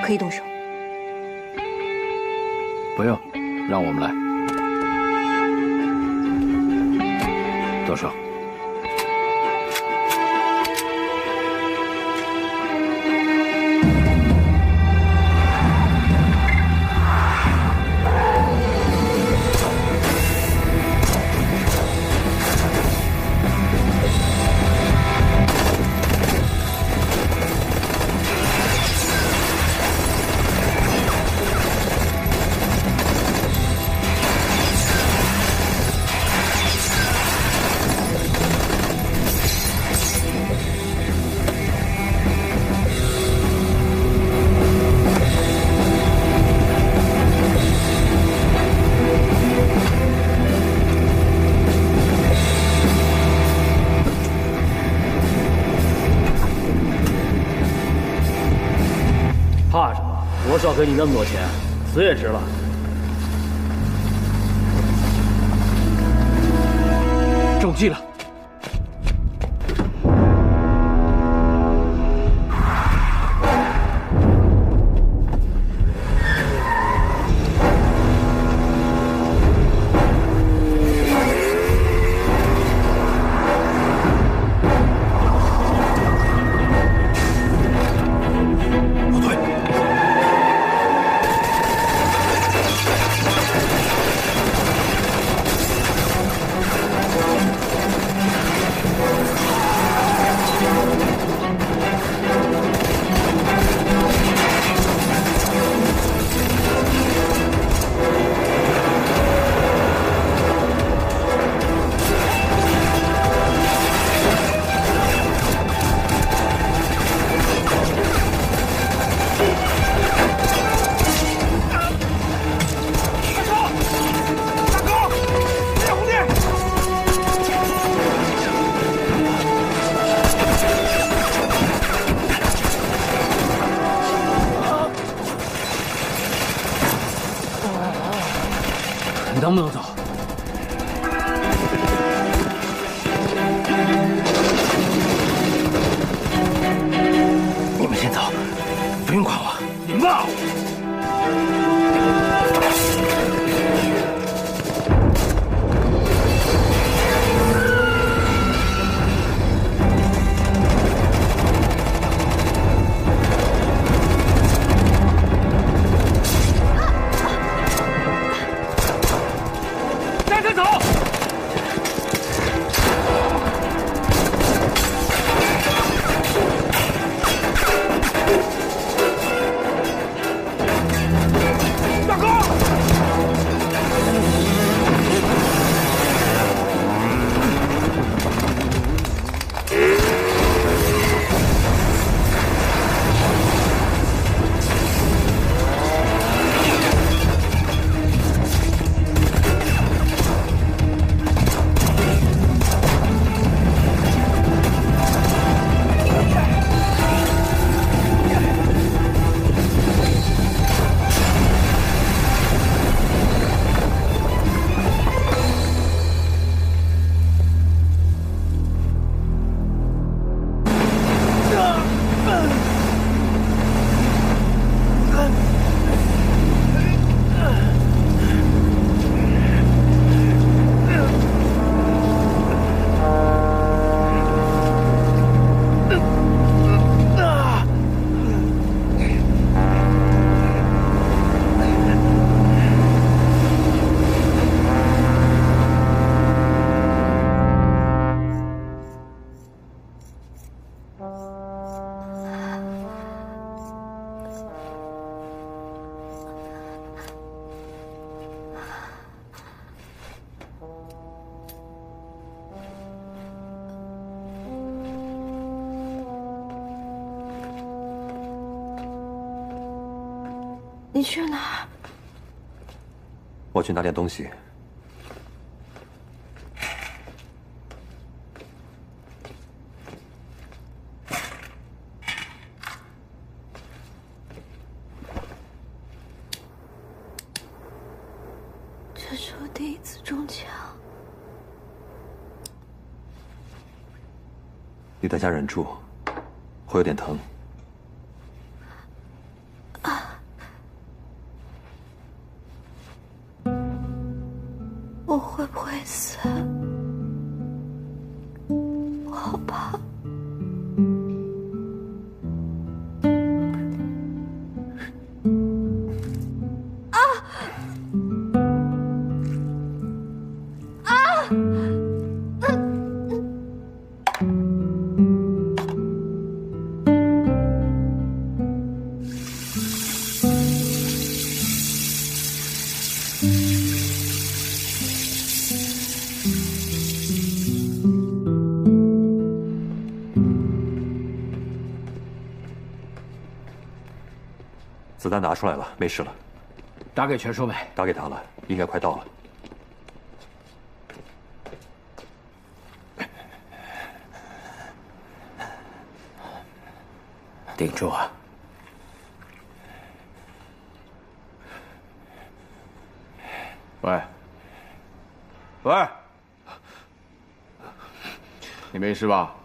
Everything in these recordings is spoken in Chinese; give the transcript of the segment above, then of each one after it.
可以动手。不用，让我们来。动手。怕什么？多少给你那么多钱，死也值了。中计了！能不能走？你们先走，不用管我。你骂我！去哪儿？我去拿点东西。这是我第一次中枪。你等下忍住，会有点疼。我会不会死？我好怕。子弹拿出来了，没事了。打给全叔没？打给他了，应该快到了。顶住啊！喂，喂，你没事吧？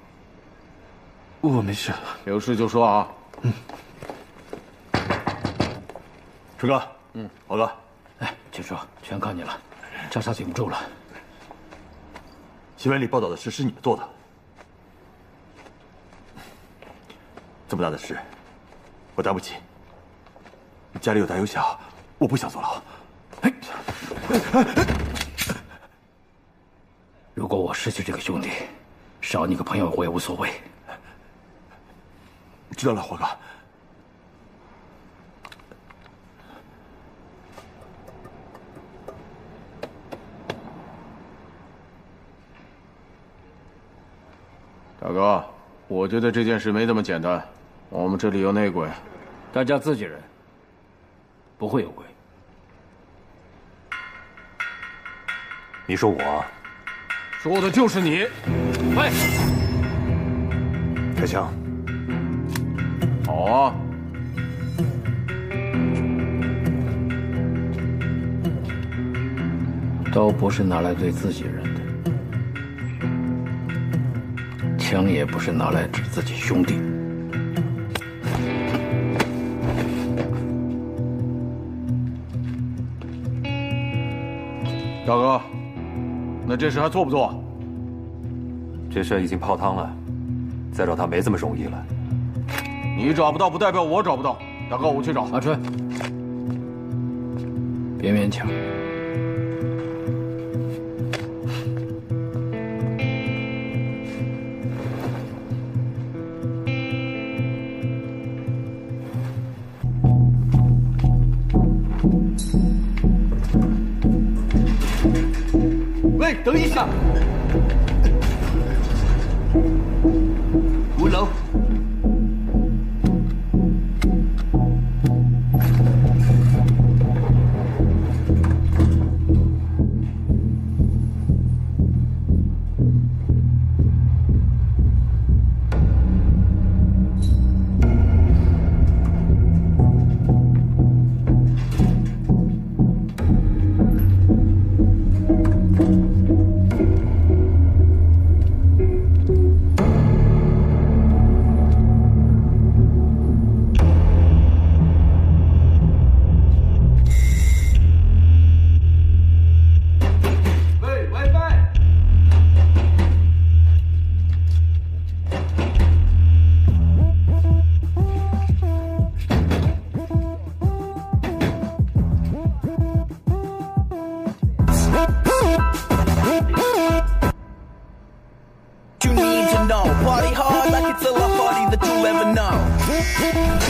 我没事。有事就说啊。春哥，豪哥，哎，全叔，全靠你了，莎莎顶不住了。新闻里报道的事是你们做的，这么大的事，我担不起。家里有大有小，我不想坐牢。如果我失去这个兄弟，少你个朋友我也无所谓。知道了，华哥。大哥，我觉得这件事没那么简单。我们这里有内鬼，大家自己人，不会有鬼。你说我？说的就是你。喂，开枪！好啊。刀不是拿来对自己人的，枪也不是拿来指自己兄弟。大哥，那这事还做不做？这事已经泡汤了，再找他没这么容易了。你找不到不代表我找不到。大哥，我去找。阿春，别勉强。喂，等一下！5楼。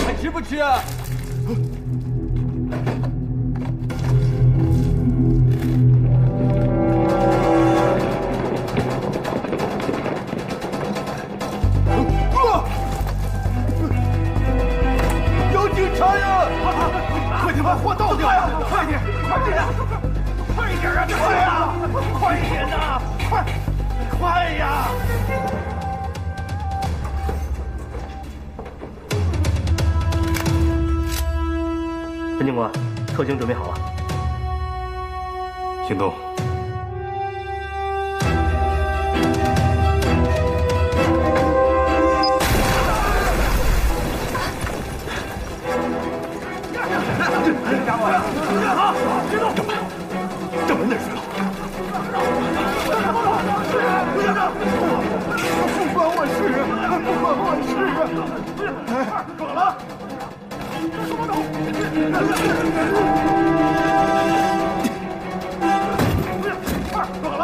还吃不吃啊？有警察呀！快点吧，快一点呐！快呀！陈警官，车警准备好了，行动。正门那儿去了。不关我事，不关我事。走了。走了。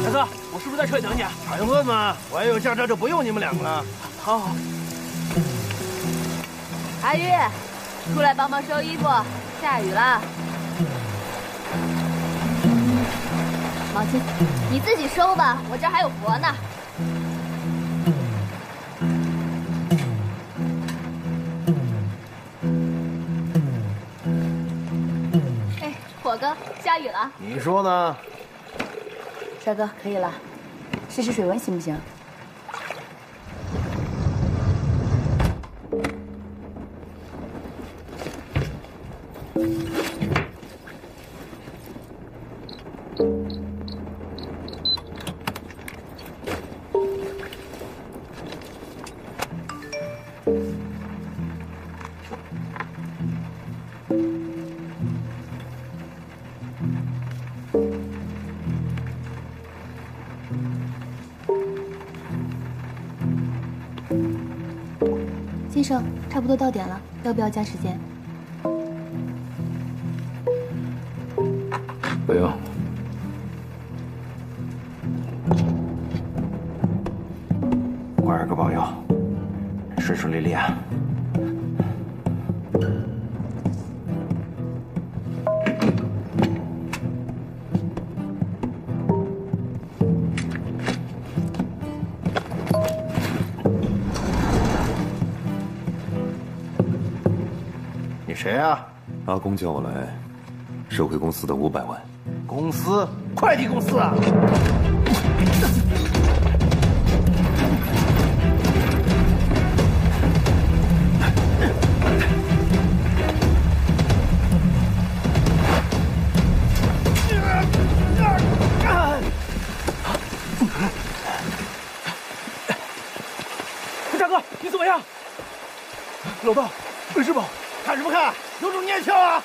大哥，我是不是在车里等你啊？还问吗？我要有驾照就不用你们两个了。好。阿玉，出来帮忙收衣服，下雨了。毛巾，你自己收吧，我这儿还有活呢。哎，火哥，下雨了。你说呢？帅哥，可以了，试试水温行不行？先生，差不多到点了，要不要加时间？不用。12个保佑，顺顺利利啊！你谁啊？阿公叫我来，收回公司的500万。公司？快递公司啊！哥，你怎么样？老大，没事吧？看什么看？有种念枪啊！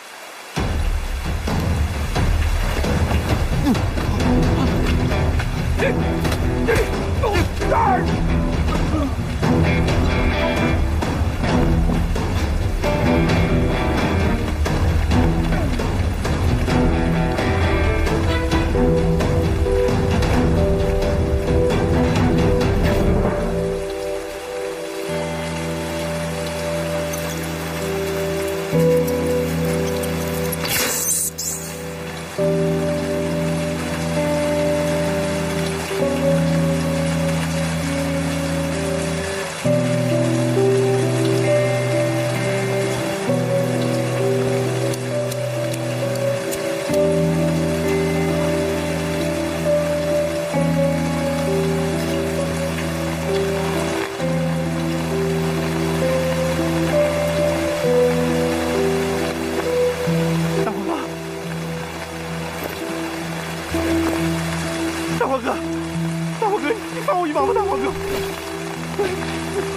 大黄哥，你放我一马吧，大黄哥！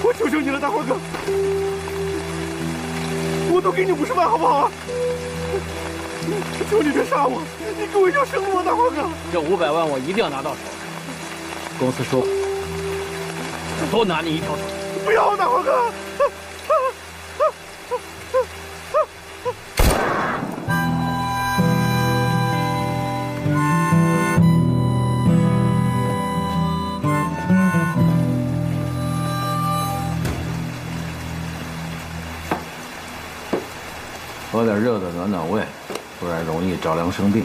我求求你了，大黄哥！我都给你50万，好不好啊？求你别杀我，你给我一条生路啊，大黄哥！这500万我一定要拿到手。公司说多拿你一条腿。不要，大黄哥！喝点热的暖暖胃，不然容易着凉生病。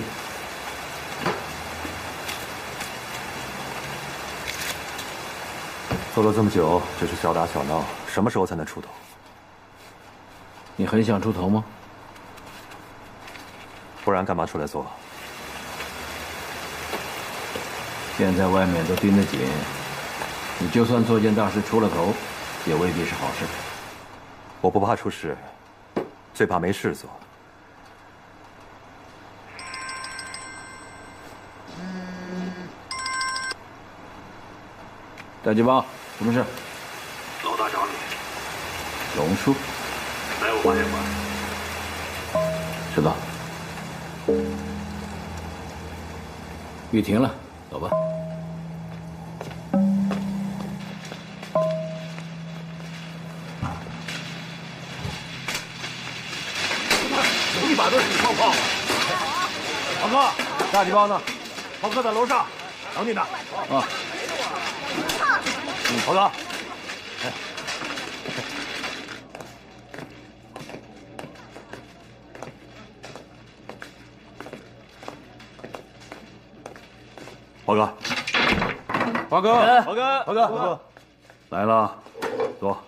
做了这么久，只是小打小闹，什么时候才能出头？你很想出头吗？不然干嘛出来做？现在外面都盯得紧，你就算做件大事出了头，也未必是好事。我不怕出事，最怕没事做。大鸡巴，什么事？老大找你。龙叔，来我发现馆。知道。雨停了，走吧。一把都是你放炮了。黄哥，大鸡巴呢？黄哥在楼上等你呢。啊。黄哥。华哥，华哥，华哥，华哥，来了，坐。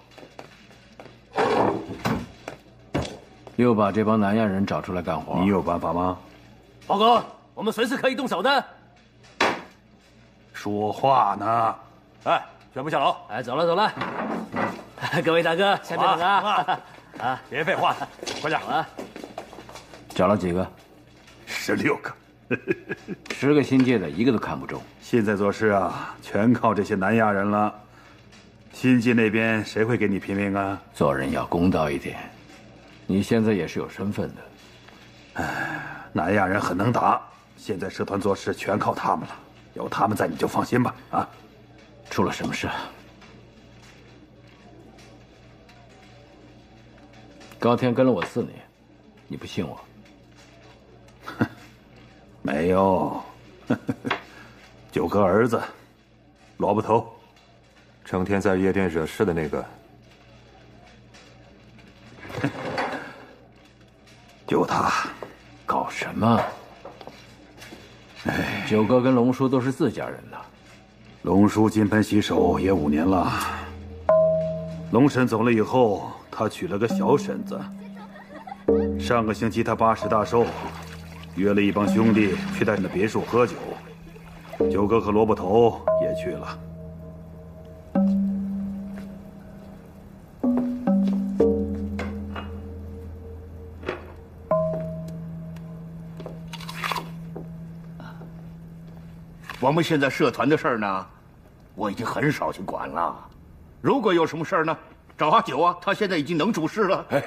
又把这帮南亚人找出来干活，你有办法吗？华哥，我们随时可以动手的。说话呢！哎，全部下楼！哎，走了走了。各位大哥，下面等啊！啊，别废话，快点啊！找了几个？16个。10个新界的，一个都看不中。现在做事啊，全靠这些南亚人了。新界那边谁会给你拼命啊？做人要公道一点。你现在也是有身份的。哎，南亚人很能打，现在社团做事全靠他们了。有他们在，你就放心吧。啊，出了什么事？高天跟了我4年，你不信我？没有，9个儿子，萝卜头，成天在夜店惹事的那个，就他，搞什么？哎，9哥跟龙叔都是自家人呐。龙叔金盆洗手也5年了。龙婶走了以后，他娶了个小婶子。上个星期他80大寿。约了一帮兄弟去他的别墅喝酒，9哥和萝卜头也去了。我们现在社团的事儿呢，我已经很少去管了。如果有什么事儿呢，找阿九啊，他现在已经能主事了。哎，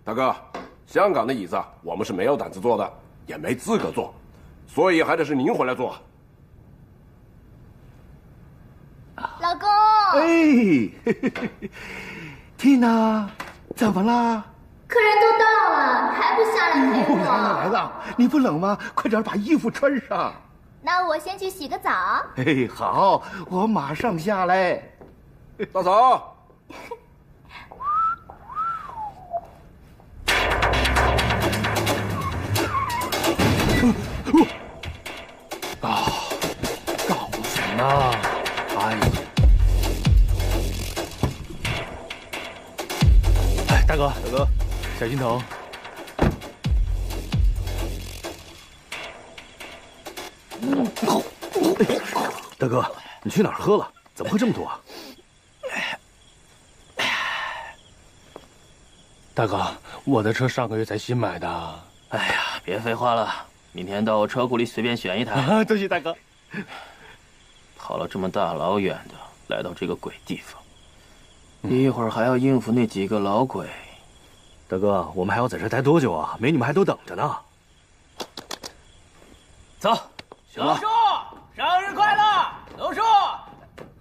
大哥，香港的椅子我们是没有胆子坐的，也没资格坐，所以还得是您回来坐。老公，哎，缇娜，怎么啦？客人都到了，还不下来陪我？来了，你不冷吗？快点把衣服穿上。那我先去洗个澡。哎，好，我马上下来。大嫂。搞什么？哎呀！哎，大哥，小心头。大哥，你去哪儿喝了？怎么会这么多啊？大哥，我的车上个月才新买的。哎呀，别废话了，明天到我车库里随便选一台。多谢大哥。跑了这么大老远的来到这个鬼地方，一会儿还要应付那几个老鬼。大哥，我们还要在这待多久啊？美女们还都等着呢。走，龙叔，生日快乐，龙叔！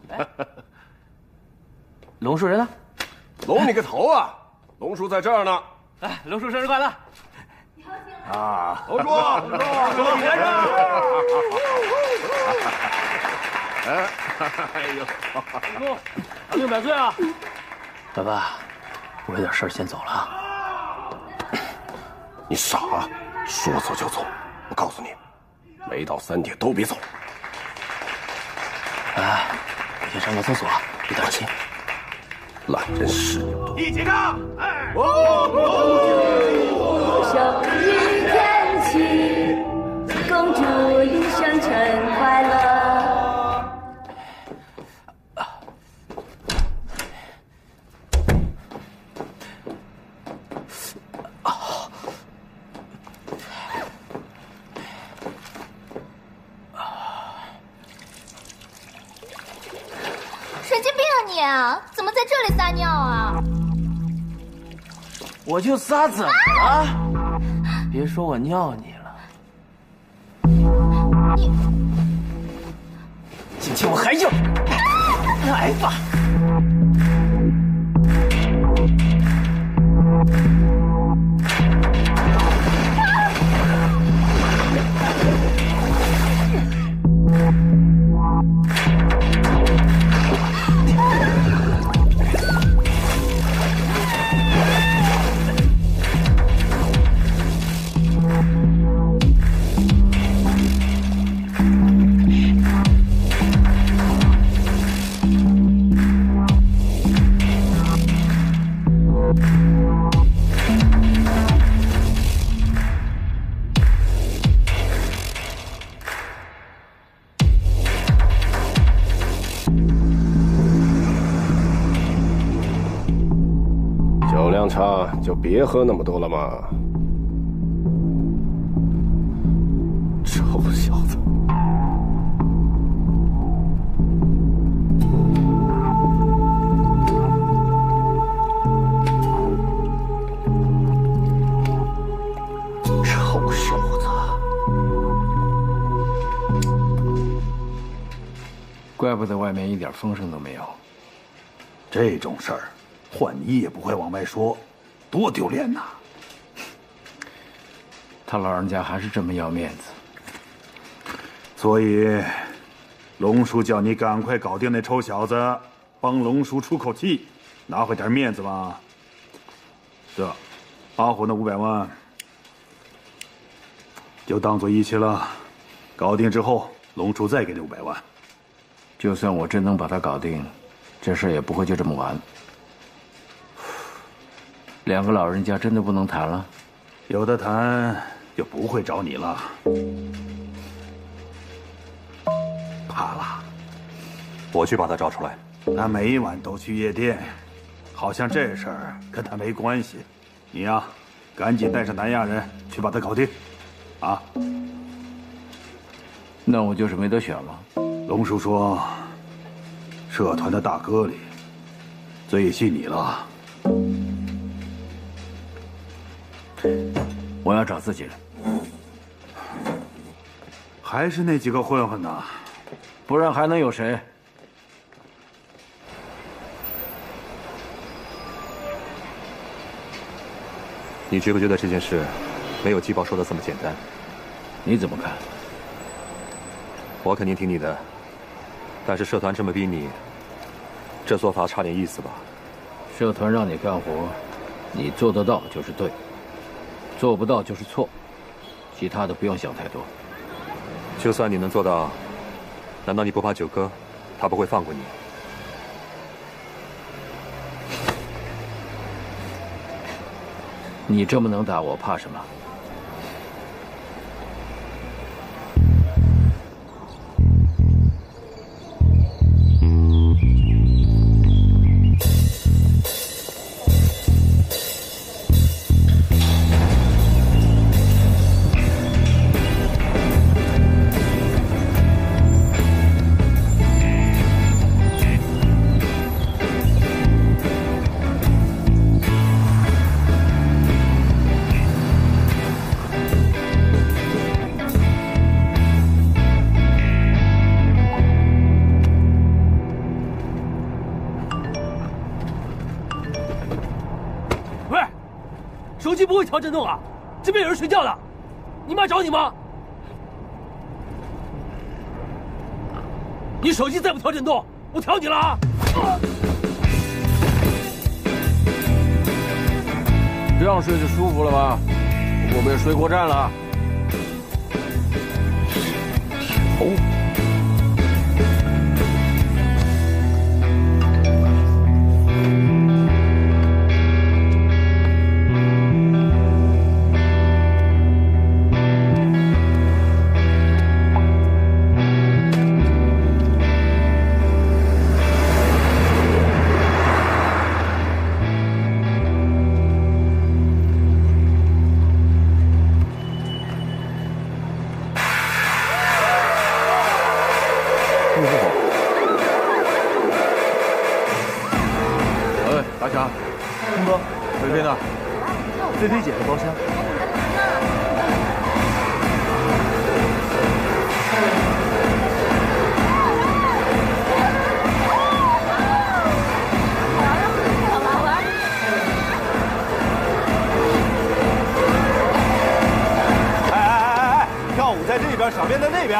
哎，龙叔人呢？龙你个头啊！龙叔在这儿呢。哎，龙叔生日快乐！啊，龙叔，祝你生日！哎呦，龙叔，长命百岁啊！爸爸，我有点事儿，先走了。你傻啊！说走就走，我告诉你，没到3点都别走。哎，我先上个厕所，别担心。懒人事有多。一起唱！哎，生日天气，恭祝你生辰快乐。神经病啊你！怎么在这里撒尿啊？我就撒怎么了？别说我尿你了，你今天我还要，来吧！酒量差就别喝那么多了嘛。臭小子！臭小子！怪不得外面一点风声都没有。这种事儿，换你也不会往外说，多丢脸呐！他老人家还是这么要面子，所以，龙叔叫你赶快搞定那臭小子，帮龙叔出口气，拿回点面子嘛。这，阿虎那500万，就当做义气了。搞定之后，龙叔再给你500万。就算我真能把他搞定，这事也不会就这么完。2个老人家真的不能谈了？有的谈，就不会找你了。怕了，我去把他找出来。他每晚都去夜店，好像这事儿跟他没关系。你呀，赶紧带上南亚人去把他搞定，啊！那我就是没得选了。龙叔说，社团的大哥里罪也系你了。我要找自己人。还是那几个混混呢？不然还能有谁？你觉不觉得这件事没有季报说的这么简单？你怎么看？我肯定听你的，但是社团这么逼你，这做法差点意思吧？社团让你干活，你做得到就是对，做不到就是错，其他的不用想太多。就算你能做到，难道你不怕九哥？他不会放过你。你这么能打，我怕什么？手机不会调震动啊！这边有人睡觉的，你妈找你吗？你手机再不调震动，我调你了啊！这样睡就舒服了吧？会不会睡过站了？大强，东哥，菲菲呢？菲菲姐的包厢。哎，跳舞在这边，小便在那边。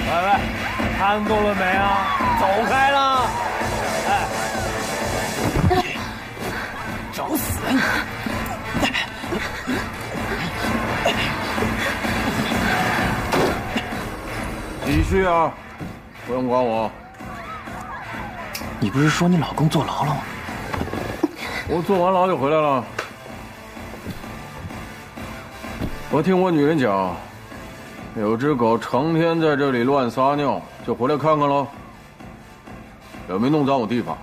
喂，看够了没啊？走开了。哎。找死啊你！继续啊，不用管我。你不是说你老公坐牢了吗？我坐完牢就回来了。我听我女人讲，有只狗成天在这里乱撒尿，就回来看看喽。有没有弄脏我地方？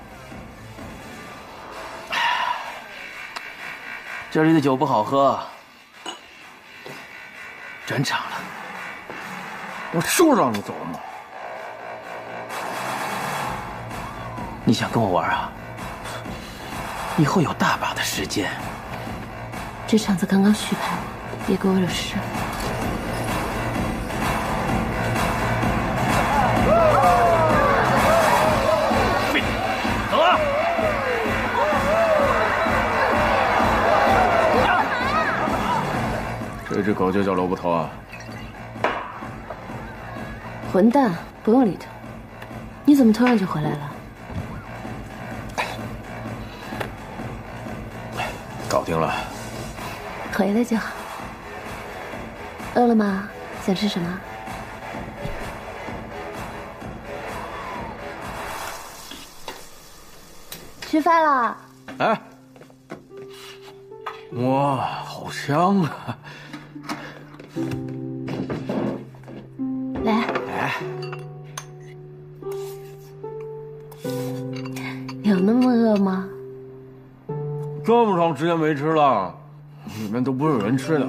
这里的酒不好喝，转场了。我说让你走吗？你想跟我玩啊？以后有大把的时间。这场子刚刚续拍，别给我惹事。走啊！这只狗就叫罗布头啊！混蛋，不用理他。你怎么突然就回来了？搞定了。回来就好。饿了吗？想吃什么？吃饭了。哎，哇，好香啊！来，有那么饿吗？这么长时间没吃了，里面都不是有人吃的。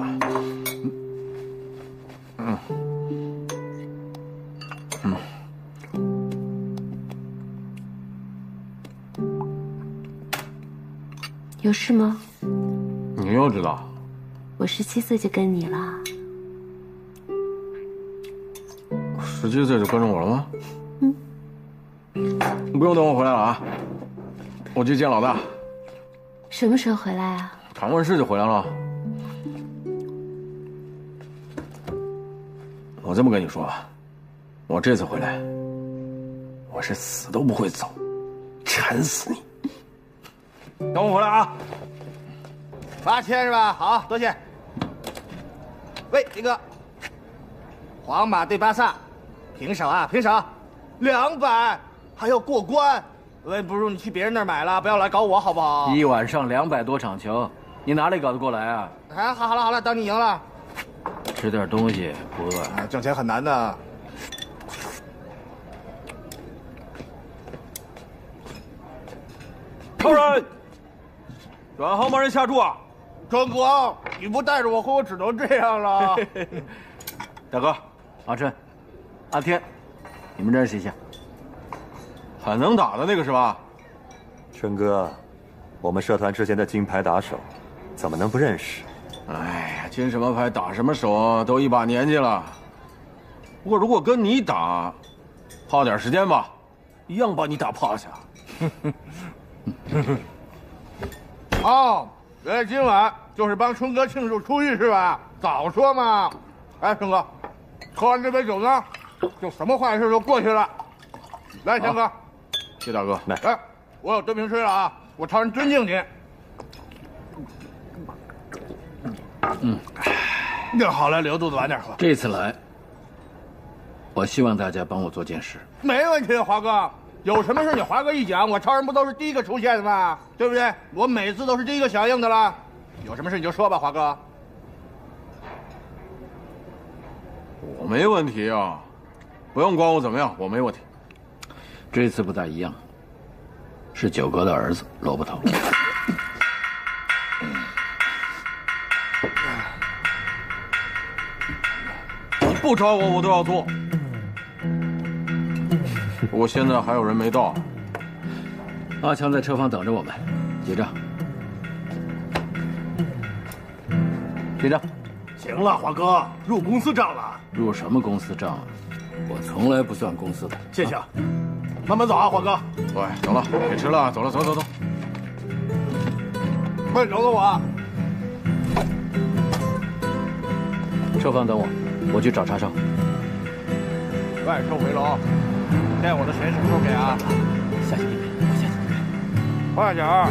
有事吗？你又知道？我17岁就跟你了。17岁就跟着我了吗？你不用等我回来了啊，我去见老大。什么时候回来啊？谈完事就回来了。我这么跟你说吧，我这次回来，我是死都不会走，缠死你。等我回来啊！8000是吧？好多谢。喂，李哥，皇马对巴萨，平手啊，平手，200，还要过关。喂，不如你去别人那儿买了，不要来搞我好不好？一晚上200多场球，你哪里搞得过来啊？哎，好了好了，当你赢了。吃点东西，不饿。挣钱很难的。超人，阮豪帮人下注啊！春哥，你不带着我回，我只能这样了。大哥，阿春，阿天，你们认识一下？很能打的那个是吧？春哥，我们社团之前的金牌打手，怎么能不认识？哎呀，金什么牌打什么手，都一把年纪了。不过如果跟你打，耗点时间吧，一样把你打趴下。哦，原来今晚就是帮春哥庆祝出狱是吧？早说嘛！哎，春哥，喝完这杯酒呢，就什么坏事都过去了。来，强哥，谢大哥。来，哎，我有真名吹了啊！我超人尊敬你。那好了，留肚子晚点喝。这次来，我希望大家帮我做件事。没问题，华哥。有什么事你华哥一讲，我超人不都是第一个出现的吗？对不对？我每次都是第一个响应的了。有什么事你就说吧，华哥。我没问题啊，不用管我怎么样，我没问题。这次不大一样，是九哥的儿子萝卜头。你不找我，我都要做。不过现在还有人没到。阿强在车房等着我们，结账。结账。行了，华哥，入公司账了。入什么公司账啊？我从来不算公司的。谢谢。慢慢走啊，华哥。喂，走了，别吃了，走了，走走走。快等等我。车房等我，我去找叉烧。外收回笼，该我的钱什么时候给啊？下去一点，我下去。快点儿。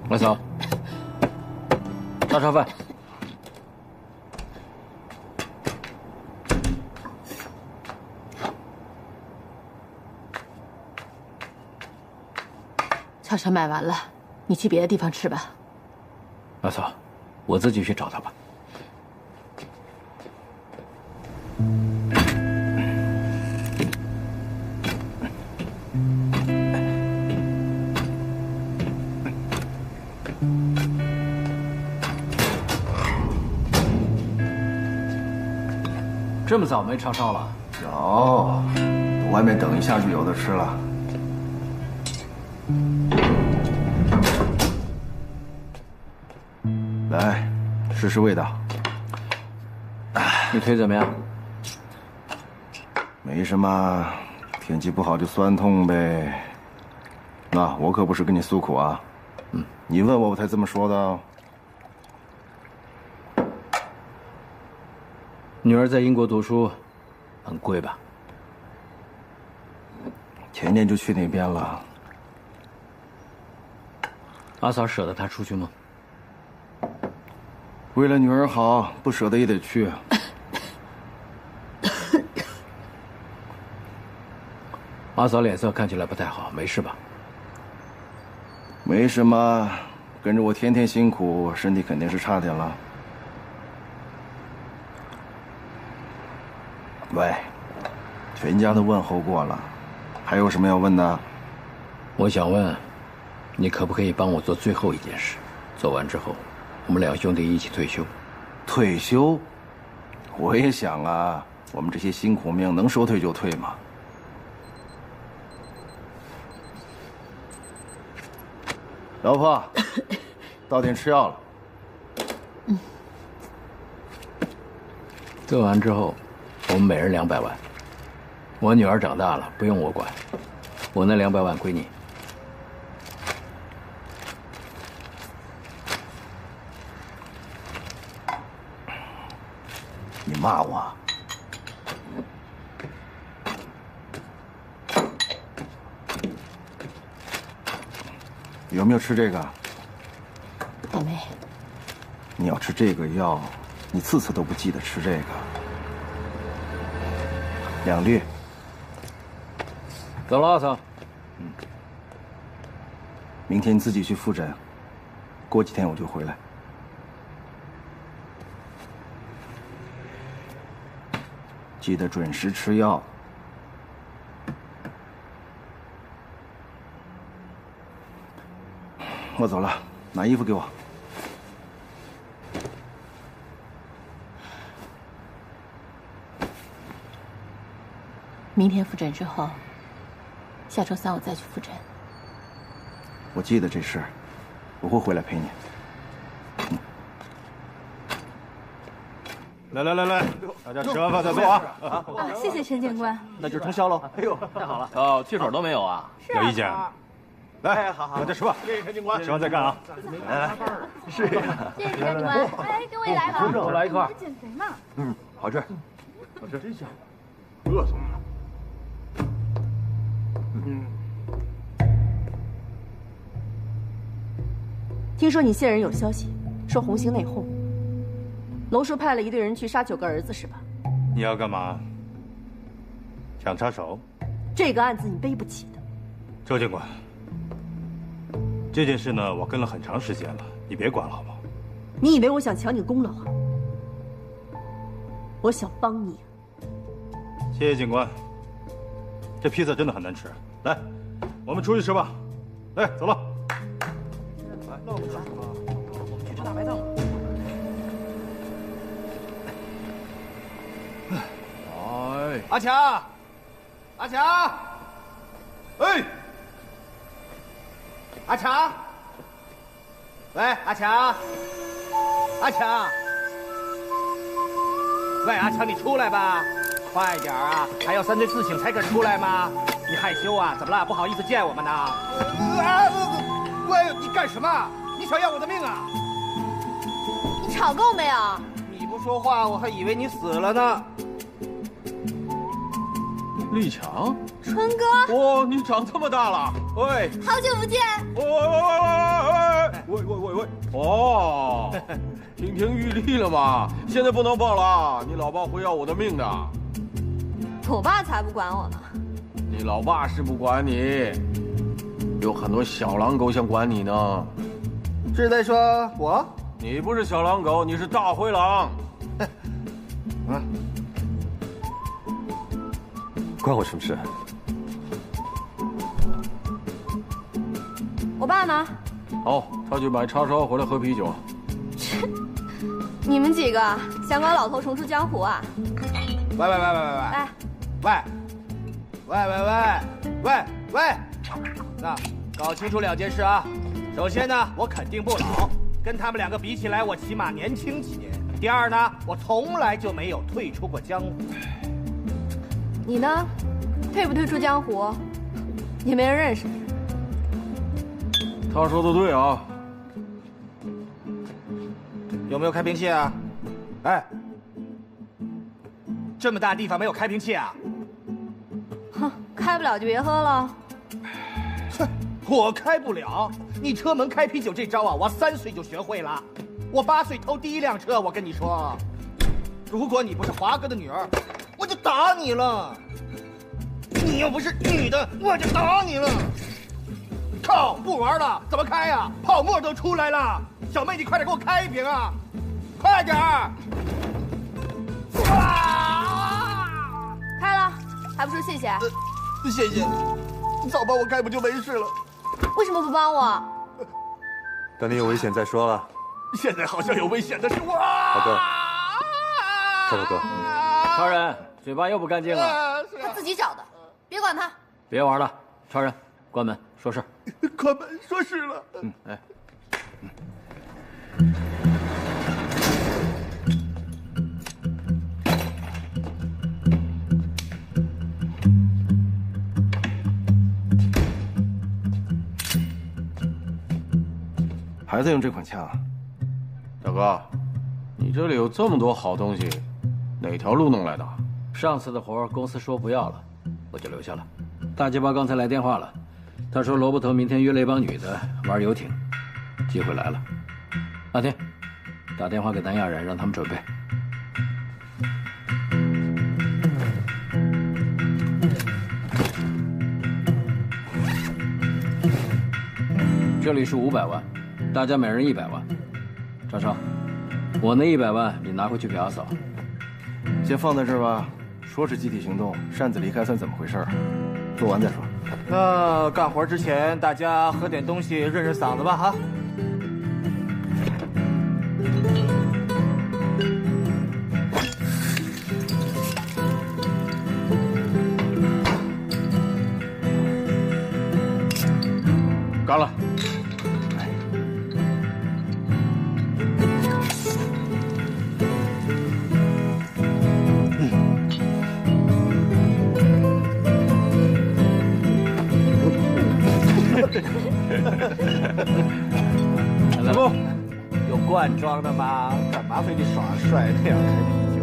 老嫂，叉烧饭。叉烧卖完了，你去别的地方吃吧。老嫂，我自己去找他吧。这么早没叉烧了？有，外面等一下就有的吃了。来，试试味道。你腿怎么样？没什么，天气不好就酸痛呗。那我可不是跟你诉苦啊。你问我才这么说的。女儿在英国读书，很贵吧？前年就去那边了。阿嫂舍得她出去吗？为了女儿好，不舍得也得去。阿嫂脸色看起来不太好，没事吧？没什么，跟着我天天辛苦，身体肯定是差点了。喂，全家都问候过了，还有什么要问的？我想问，你可不可以帮我做最后一件事？做完之后，我们两兄弟一起退休。退休？我也想啊，我们这些辛苦命能说退就退吗？老婆，到点吃药了。做完之后，我们每人200万。我女儿长大了，不用我管，我那200万归你。你骂我？有没有吃这个？我没。你要吃这个药，你次次都不记得吃这个。2粒。走了，阿桑。明天你自己去复诊，过几天我就回来。记得准时吃药。我走了，拿衣服给我。明天复诊之后，下周3我再去复诊。我记得这事，我会回来陪你。来，大家吃完饭再坐啊！谢谢陈警官。那就通宵喽。哎呦，太好了！哦，汽水都没有啊？有意见？来，好，大家吃吧。谢谢陈警官，吃完再干啊！来，是。谢谢陈警官。哎，给我也来吧。我来一块。减肥嘛。好吃。好吃，真香。饿死我了。听说你线人有消息，说红星内讧，龙叔派了一队人去杀9个儿子，是吧？你要干嘛？想插手？这个案子你背不起的。周警官，这件事呢，我跟了很长时间了，你别管了好不好？你以为我想抢你功劳啊？我想帮你。谢谢警官。这披萨真的很难吃，来，我们出去吃吧。来，走了。那我们去吃大排档。阿强，阿强，哎，阿强，喂，阿强，阿强，喂，阿强，你出来吧，快点啊！还要3队4醒才肯出来吗？你害羞啊？怎么了？不好意思见我们呢？喂，你干什么？你想要我的命啊？你吵够没有？你不说话，我还以为你死了呢。立强，春哥，哇，你长这么大了，喂，好久不见。喂，哦，亭亭玉立了嘛，现在不能报了，你老爸会要我的命的。我爸才不管我呢。你老爸是不管你，有很多小狼狗想管你呢。是在说我？你不是小狼狗，你是大灰狼。关我什么事？我爸呢？好，他去买叉烧回来喝啤酒。你们几个想搞老头重出江湖啊？喂，那搞清楚2件事啊。首先呢，我肯定不老，跟他们2个比起来，我起码年轻几年。第二呢，我从来就没有退出过江湖。你呢？退不退出江湖？也没人认识你。他说的对啊。有没有开瓶器啊？哎，这么大地方没有开瓶器啊？哼，开不了就别喝了。哼，我开不了。你车门开啤酒这招啊，我3岁就学会了。我8岁偷第1辆车，我跟你说，如果你不是华哥的女儿，我就打你了。你又不是女的，我就打你了。靠，不玩了，怎么开呀？泡沫都出来了。小妹，你快点给我开一瓶啊！快点儿！开了，还不说谢谢？谢谢，你早帮我开不就没事了？为什么不帮我？等你有危险再说了。现在好像有危险的是我。大哥，大哥，超人嘴巴又不干净了。他自己找的，别管他。别玩了，超人，关门。说事儿。关门说事了。哎。还在用这款枪？大哥，你这里有这么多好东西，哪条路弄来的？上次的活公司说不要了，我就留下了。大鸡巴刚才来电话了，他说罗伯特明天约了一帮女的玩游艇，机会来了。阿天，打电话给南亚人，让他们准备。这里是500万，大家每人100万。赵少，我那100万你拿回去给阿嫂。先放在这儿吧。说是集体行动，擅自离开算怎么回事？做完再说。那干活之前，大家喝点东西润润嗓子吧，哈。干了。来不？有罐装的吗？干嘛非得耍帅那样开啤酒？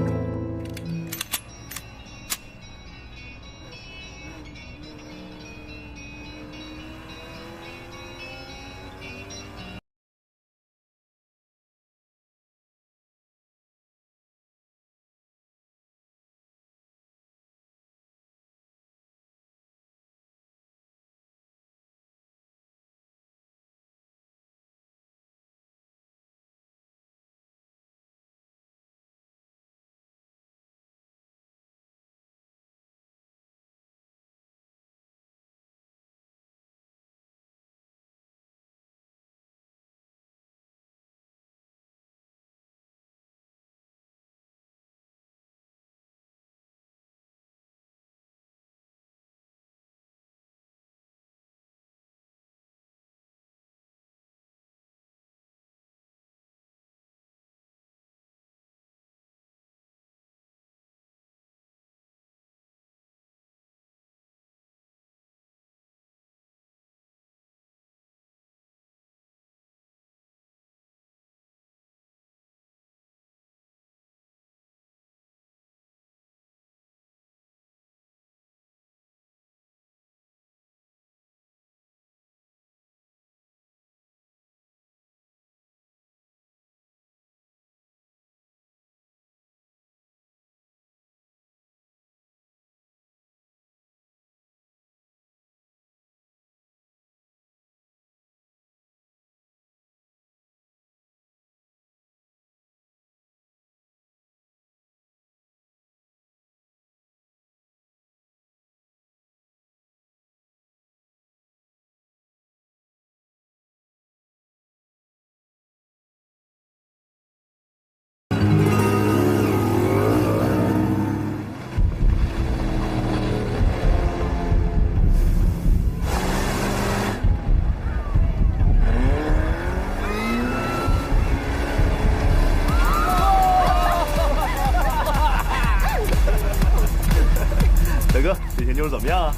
大哥，这些妞怎么样啊？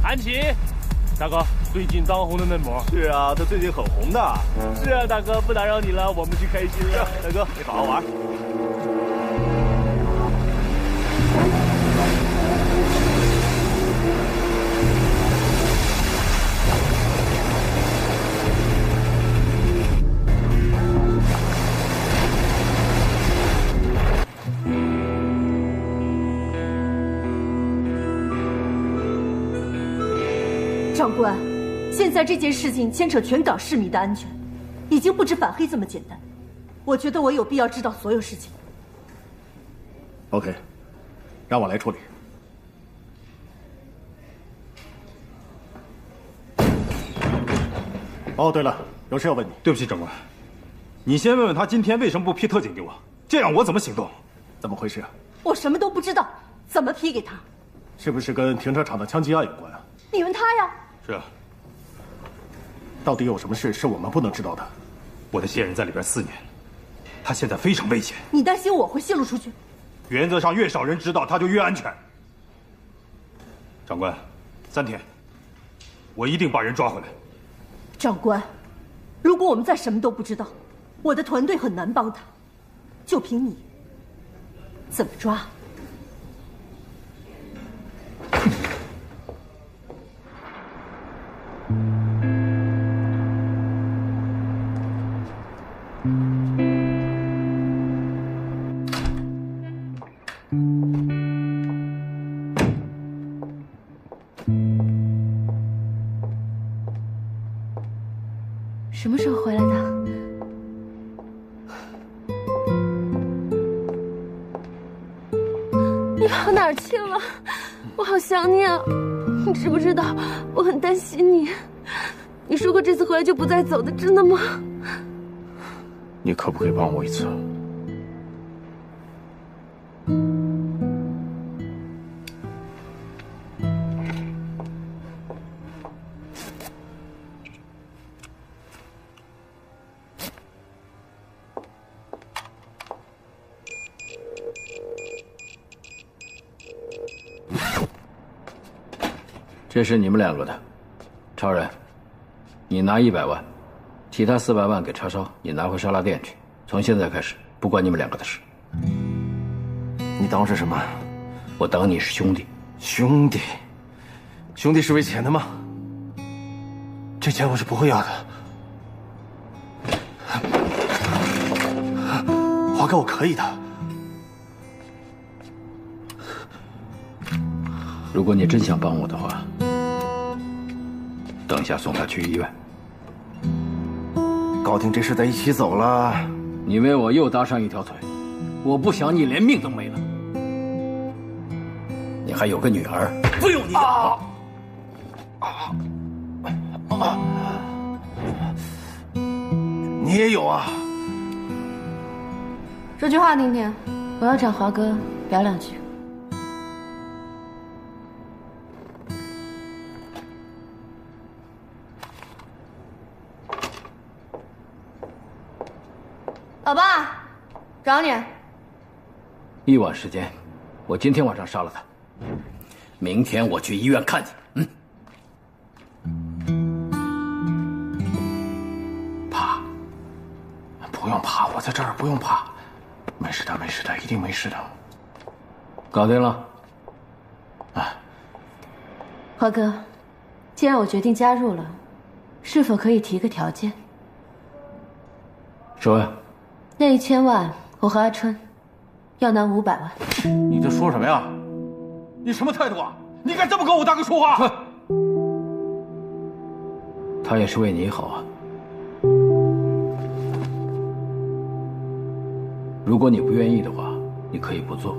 安琪，大哥，最近当红的嫩模。是啊，她最近很红的。是啊，大哥，不打扰你了，我们去开心了。大哥，你好好玩。长官，现在这件事情牵扯全港市民的安全，已经不止反黑这么简单。我觉得我有必要知道所有事情。OK， 让我来处理。哦，对了，有事要问你。对不起，长官，你先问问他今天为什么不批特警给我，这样我怎么行动？怎么回事？我什么都不知道，怎么批给他？是不是跟停车场的枪击案有关啊？你问他呀。是啊。到底有什么事是我们不能知道的？我的线人在里边4年，他现在非常危险。你担心我会泄露出去？原则上越少人知道，他就越安全。长官，3天，我一定把人抓回来。长官，如果我们再什么都不知道，我的团队很难帮他。就凭你，怎么抓？什么时候回来的？你跑哪儿去了？我好想你啊！你知不知道我很担心你？你说过这次回来就不再走的，真的吗？你可不可以帮我一次？这是你们2个的，超人，你拿100万，其他400万给叉烧，你拿回沙拉店去。从现在开始，不关你们2个的事。你当我是什么？我当你是兄弟。兄弟？兄弟是为钱的吗？这钱我是不会要的。华哥，我可以的。如果你真想帮我的话，等下送他去医院。搞定这事再一起走了。你为我又搭上一条腿，我不想你连命都没了。你还有个女儿，不用你你也有啊？这句话听听。我要找华哥聊2句。老爸，找你。1晚时间，我今天晚上杀了他，明天我去医院看你。怕？不用怕，我在这儿，不用怕，没事的，没事的，一定没事的。搞定了。华哥，既然我决定加入了，是否可以提个条件？说呀。那1000万，我和阿春要拿500万。你在说什么呀？你什么态度啊？你敢这么跟我大哥说话？他也是为你好啊。如果你不愿意的话，你可以不做。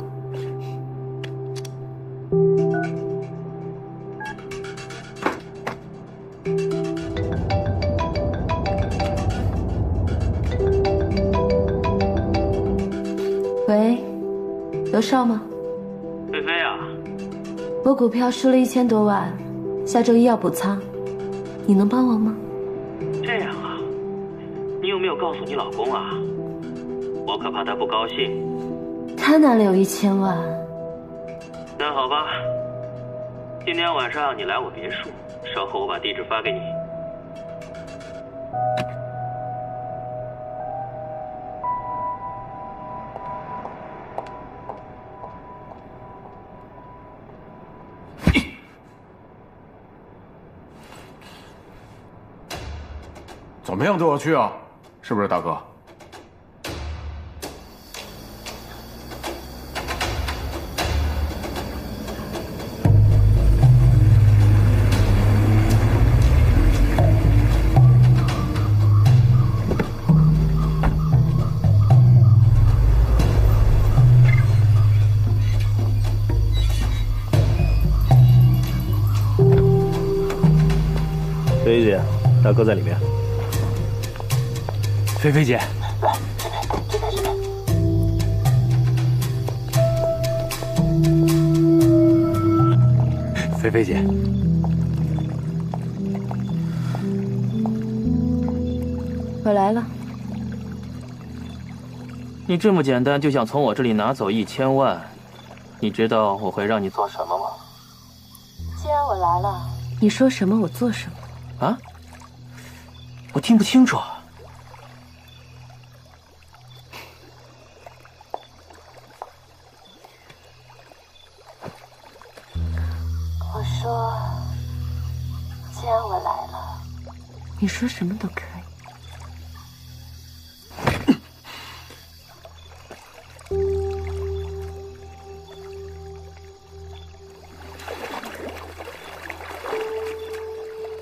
喂，有少吗？菲菲啊，我股票输了1000多万，下周1要补仓，你能帮我吗？这样啊，你有没有告诉你老公啊？我可怕他不高兴。他哪里有1000万？那好吧，今天晚上你来我别墅，稍后我把地址发给你。怎么样都要去啊，是不是大哥？菲菲姐，大哥在里面。菲菲姐，菲菲姐，回来了。你这么简单就想从我这里拿走1000万，你知道我会让你做什么吗？既然我来了，你说什么我做什么。啊？我听不清楚。我说，既然我来了，你说什么都可以。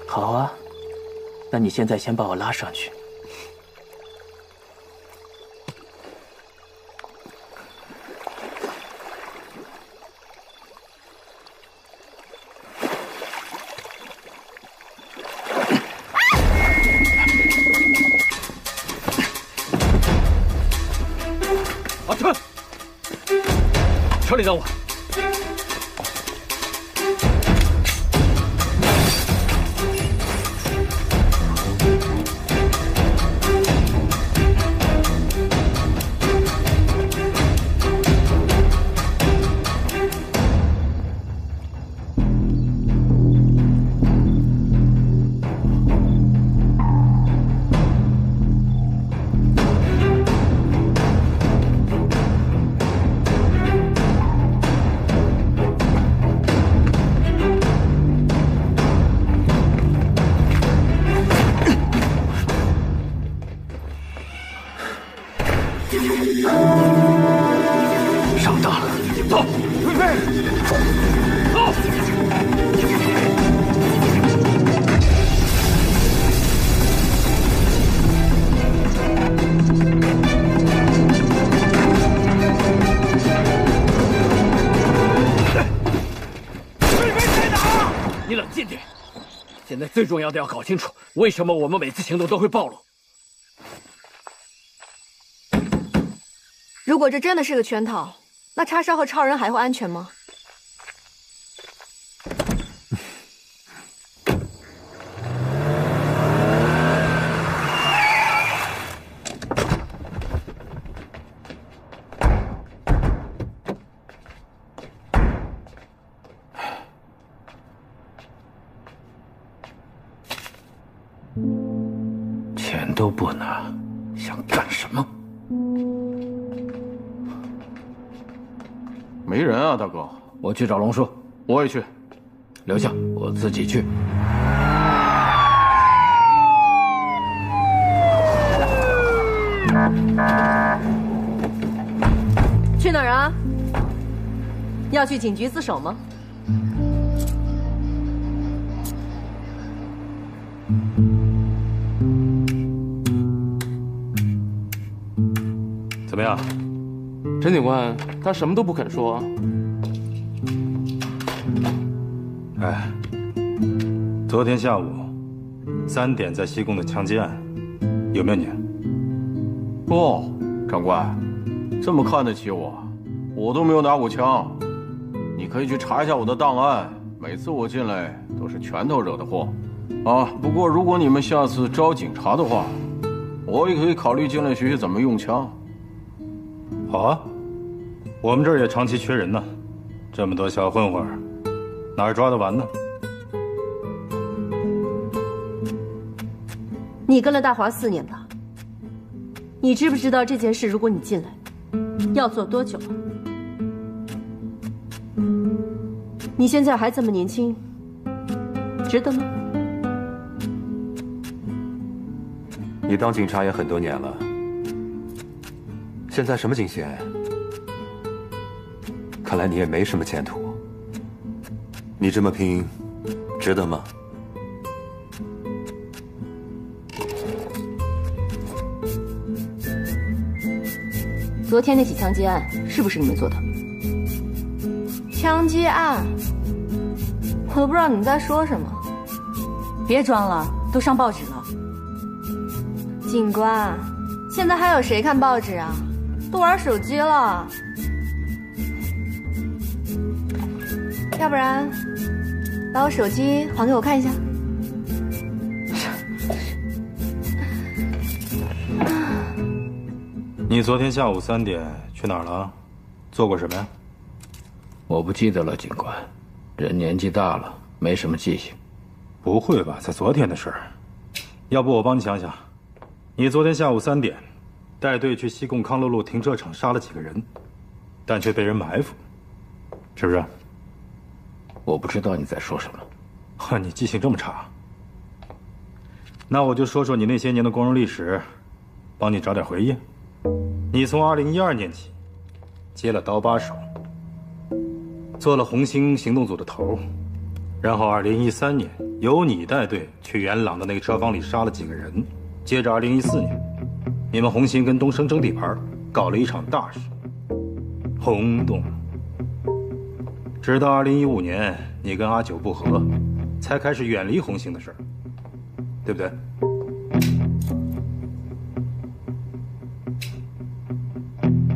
好啊，那你现在先把我拉上去。阿春，车里等我。上当了，走，退飞，走。你冷静点，现在最重要的要搞清楚，为什么我们每次行动都会暴露。如果这真的是个圈套，那叉烧和超人还会安全吗？钱都不拿，想干什么？没人啊，大哥。我去找龙叔。我也去。留下，我自己去。去哪儿啊？要去警局自首吗？怎么样？陈警官，他什么都不肯说。哎，昨天下午3点在西贡的枪击案，有没有你？哦，长官，这么看得起我，我都没有拿过枪。你可以去查一下我的档案，每次我进来都是拳头惹的祸。啊，不过如果你们下次招警察的话，我也可以考虑进来学学怎么用枪。好啊，我们这儿也长期缺人呢，这么多小混混，哪儿抓得完呢？你跟了大华4年吧？你知不知道这件事，如果你进来，要做多久啊？你现在还这么年轻，值得吗？你当警察也很多年了，现在什么警衔？看来你也没什么前途。你这么拼，值得吗？昨天那起枪击案是不是你们做的？枪击案？我都不知道你们在说什么。别装了，都上报纸了。警官，现在还有谁看报纸啊？都玩手机了。要不然，把我手机还给我看一下。你昨天下午3点去哪儿了？做过什么呀？我不记得了，警官。人年纪大了，没什么记性。不会吧？才昨天的事儿。要不我帮你想想，你昨天下午3点带队去西贡康乐路停车场杀了几个人，但却被人埋伏，是不是？我不知道你在说什么。呵，你记性这么差。那我就说说你那些年的光荣历史，帮你找点回忆。你从2012年起接了刀把手，做了红星行动组的头，然后2013年由你带队去元朗的那个车坊里杀了几个人，接着2014年，你们红星跟东升争地盘，搞了一场大事，轰动。直到2015年，你跟阿九不和，才开始远离红星的事儿，对不对？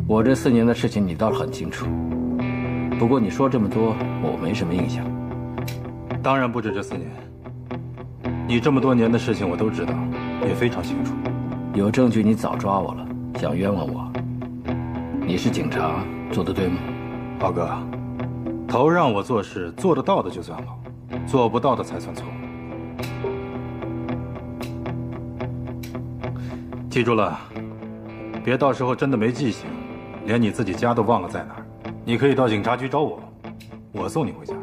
我这4年的事情你倒是很清楚，不过你说这么多，我没什么印象。当然不止这4年，你这么多年的事情我都知道，也非常清楚。有证据你早抓我了，想冤枉我？你是警察，做得对吗？浩哥，头让我做事，做得到的就算好，做不到的才算错。记住了，别到时候真的没记性，连你自己家都忘了在哪儿。你可以到警察局找我，我送你回家。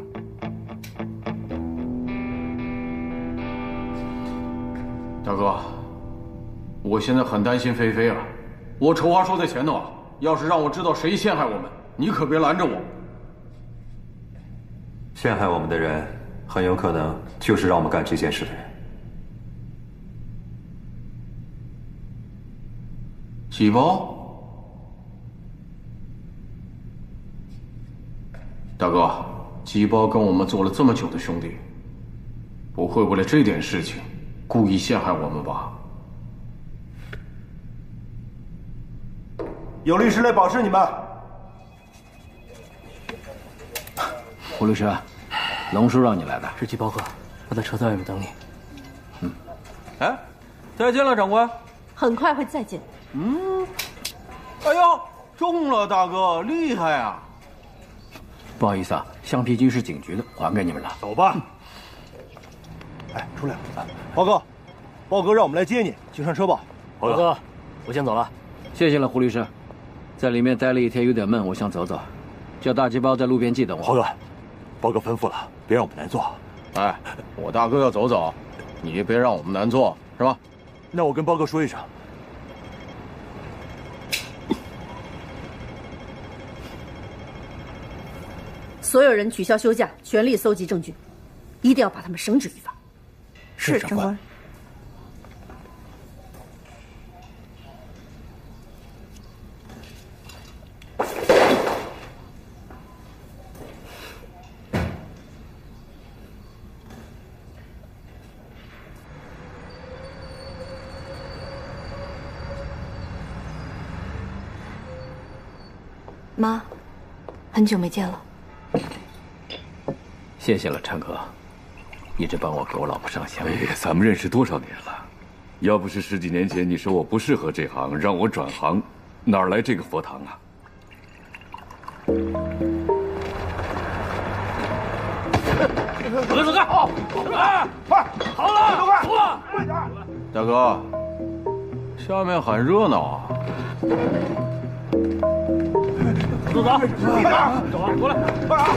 大哥，我现在很担心菲菲啊，我丑话说在前头啊，要是让我知道谁陷害我们，你可别拦着我。陷害我们的人，很有可能就是让我们干这件事的人。几包？大哥，鸡包跟我们做了这么久的兄弟，不会为了这点事情故意陷害我们吧？有律师来保释你们。胡律师，龙叔让你来的。是鸡包哥，我在车在外面等你。哎，再见了，长官。很快会再见。哎呦，中了，大哥，厉害啊！不好意思啊，橡皮筋是警局的，还给你们了。走吧。哎，出来，包哥，包哥让我们来接你，去上车吧。包哥，我先走了。谢谢了，胡律师。在里面待了1天，有点闷，我想走走。叫大鸡包在路边记等我。豪哥，包哥吩咐了，别让我们难做。哎，我大哥要走走，你别让我们难做，是吧？那我跟包哥说一声。所有人取消休假，全力搜集证据，一定要把他们绳之以法。是，长官。妈，很久没见了。谢谢了，昌哥，一直帮我给我老婆上香。哎呀，咱们认识多少年了？要不是10几年前你说我不适合这行，让我转行，哪来这个佛堂啊？走开！好，快，好了，都快，走了，快点！大哥，下面很热闹啊。走，快点，走啊，过来，快点！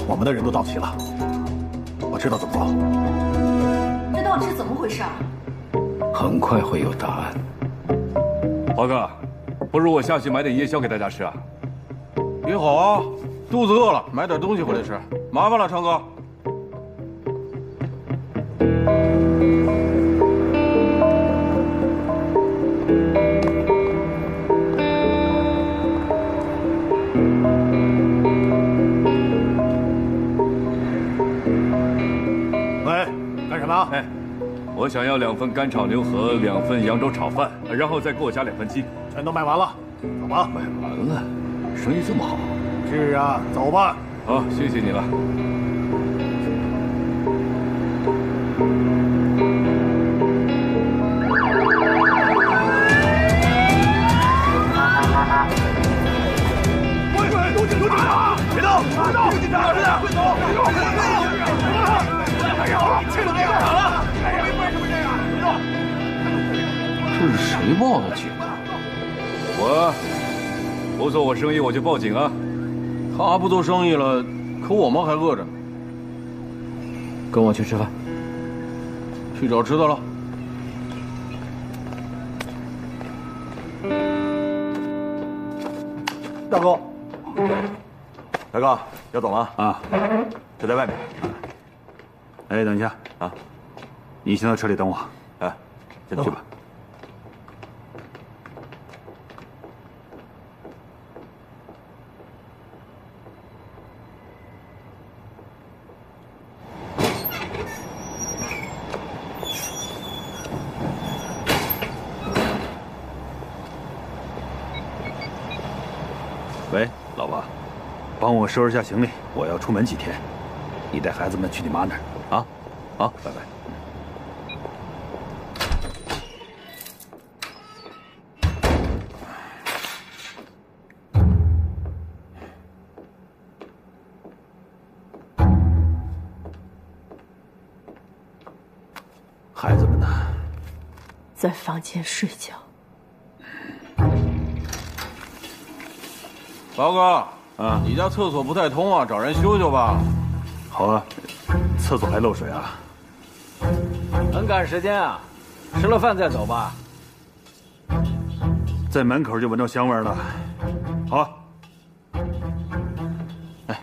我们的人都到齐了，我知道怎么做。这到底是怎么回事啊？很快会有答案。华哥，不如我下去买点夜宵给大家吃啊？也好啊，肚子饿了，买点东西回来吃。麻烦了，昌哥。啊！哎，我想要2份干炒牛河，2份扬州炒饭，然后再给我加2份鸡。全都卖完了，走吧。卖完了，生意这么好？是啊，走吧。好，谢谢你了。喂，有警察！别动！有警察！快走！哎呀，这都干啥了？哎呀，为什么这样？别动！这是谁报的警啊？我不做我生意我就报警啊！他不做生意了，可我们还饿着呢。跟我去吃饭。去找吃的了。大哥，大哥要走了啊？车在外面。哎，等一下啊！你先到车里等我。哎，先去吧。喂，老婆，帮我收拾下行李，我要出门几天。你带孩子们去你妈那儿啊？好，拜拜。孩子们呢？在房间睡觉。包哥啊，你家厕所不太通啊，找人修修吧。好啊，厕所还漏水啊？很赶时间啊，吃了饭再走吧。在门口就闻到香味了。好，哎，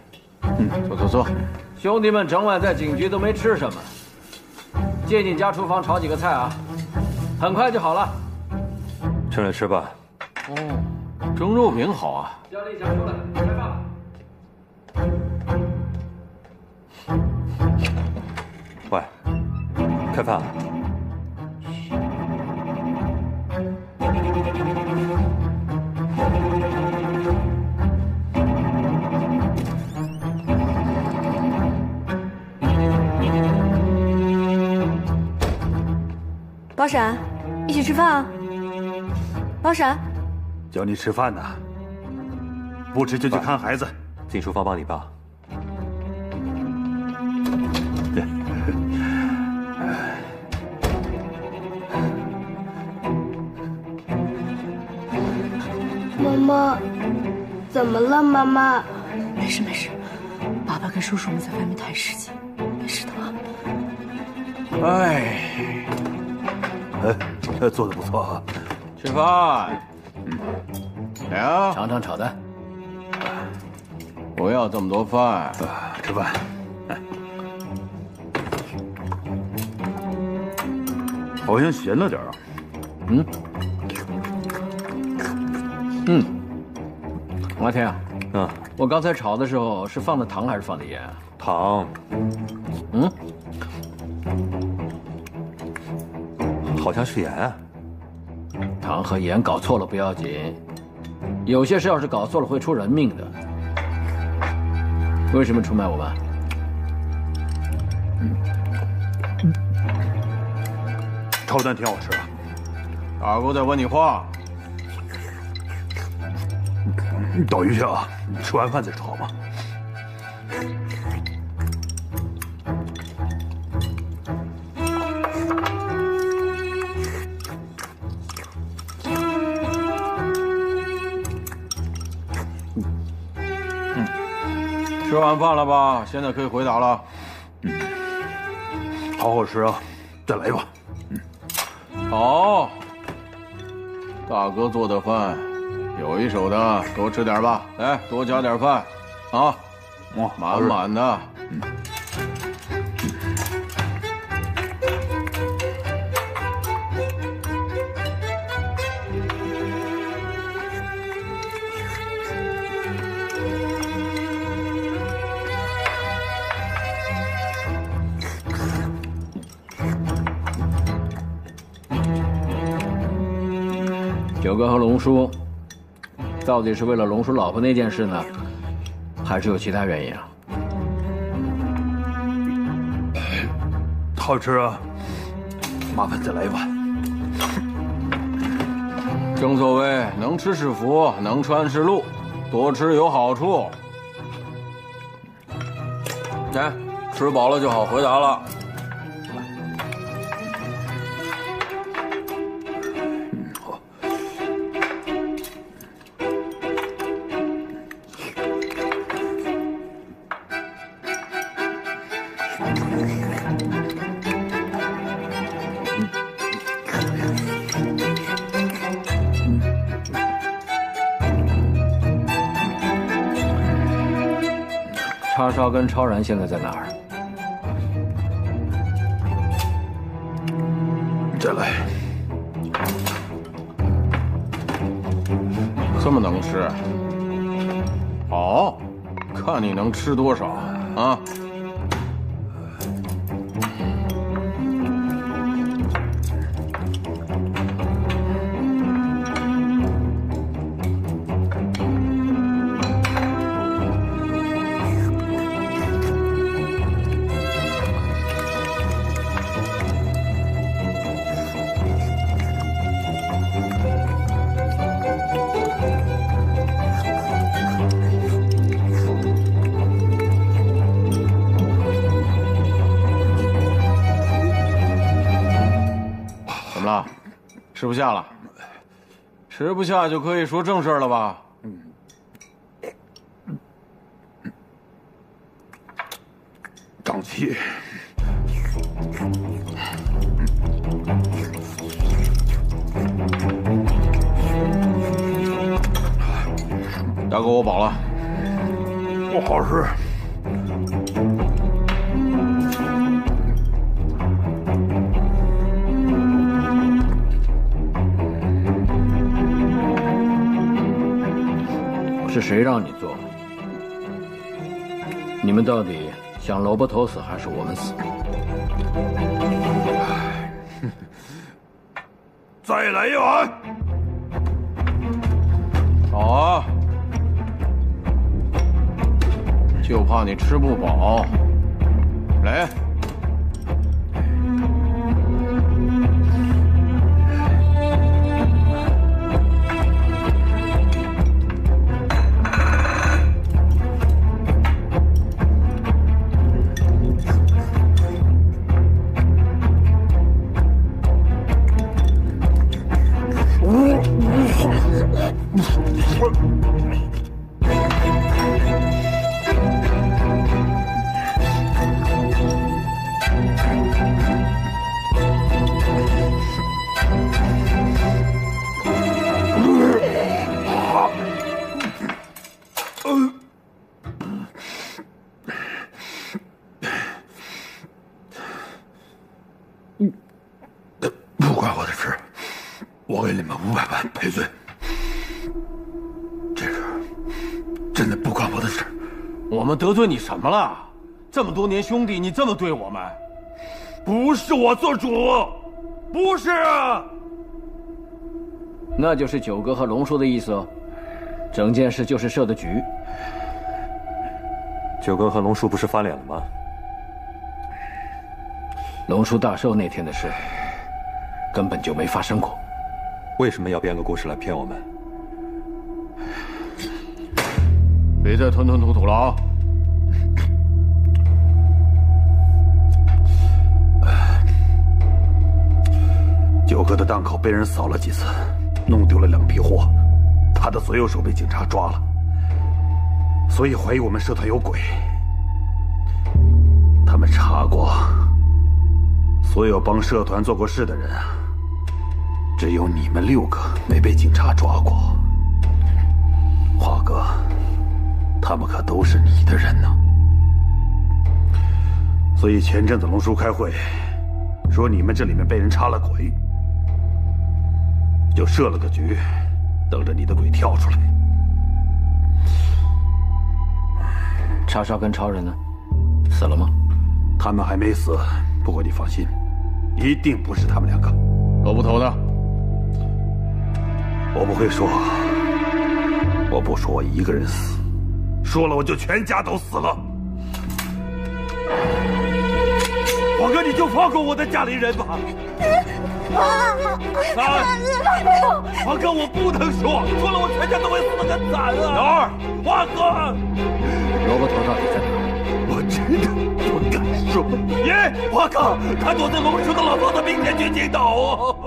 坐。兄弟们整晚在警局都没吃什么，借你家厨房炒几个菜啊，很快就好了。趁热吃吧。哦，蒸肉饼好啊。叫丽霞出来，开饭。喂，开饭啊？包闪，一起吃饭啊！包闪，叫你吃饭呢，不吃就去看孩子。进厨房帮你爸。妈妈，怎么了？妈妈，没事没事，爸爸跟叔叔们在外面谈事情，没事的啊。做的不错啊。吃饭。来啊，尝尝炒蛋。不要这么多饭。吃饭。好像咸了点啊。阿天啊，我刚才炒的时候是放的糖还是放的盐啊？糖。好像是盐啊。糖和盐搞错了不要紧，有些事要是搞错了会出人命的。为什么出卖我们？炒蛋挺好吃啊。大哥在问你话。你等一下啊，吃完饭再吃好吗？吃完饭了吧？现在可以回答了。好好吃啊，再来一把。好，大哥做的饭有一手的，多吃点吧。来，多加点饭，啊，满满的。九哥和龙叔，到底是为了龙叔老婆那件事呢，还是有其他原因啊？好吃啊，麻烦再来一碗。正所谓能吃是福，能穿是禄，多吃有好处。来，吃饱了就好回答了。叉烧跟超然现在在哪儿？再来。这么能吃？好，看你能吃多少啊！吃不下了，吃不下就可以说正事了吧？胀气。大哥，我饱了。不好吃。是谁让你做？你们到底想萝卜头死还是我们死？再来一碗。好啊，就怕你吃不饱。来。不关我的事，我给你们500万赔罪。这个真的不关我的事。我们得罪你什么了？这么多年兄弟，你这么对我们，不是我做主，不是啊。那就是九哥和龙叔的意思哦。整件事就是设的局。九哥和龙叔不是翻脸了吗？龙叔大寿那天的事根本就没发生过，为什么要编个故事来骗我们？别再吞吞吐吐了啊！九哥的档口被人扫了几次，弄丢了2批货，他的左右手被警察抓了，所以怀疑我们社团有鬼。他们查过，所有帮社团做过事的人啊，只有你们6个没被警察抓过。华哥，他们可都是你的人呢。所以前阵子龙叔开会，说你们这里面被人插了鬼，就设了个局，等着你的鬼跳出来。叉烧跟超人呢？死了吗？他们还没死，不过你放心，一定不是他们2个。萝卜头呢？我不会说，我不说我一个人死，说了我就全家都死了。黄哥，你就放过我的家里人吧。黄哥，我不能说，说了我全家都会死得很惨啊！老二，黄哥，萝卜头到底在哪？我真的不敢说。爷，黄哥，他躲在龙叔的老头子明天去青岛。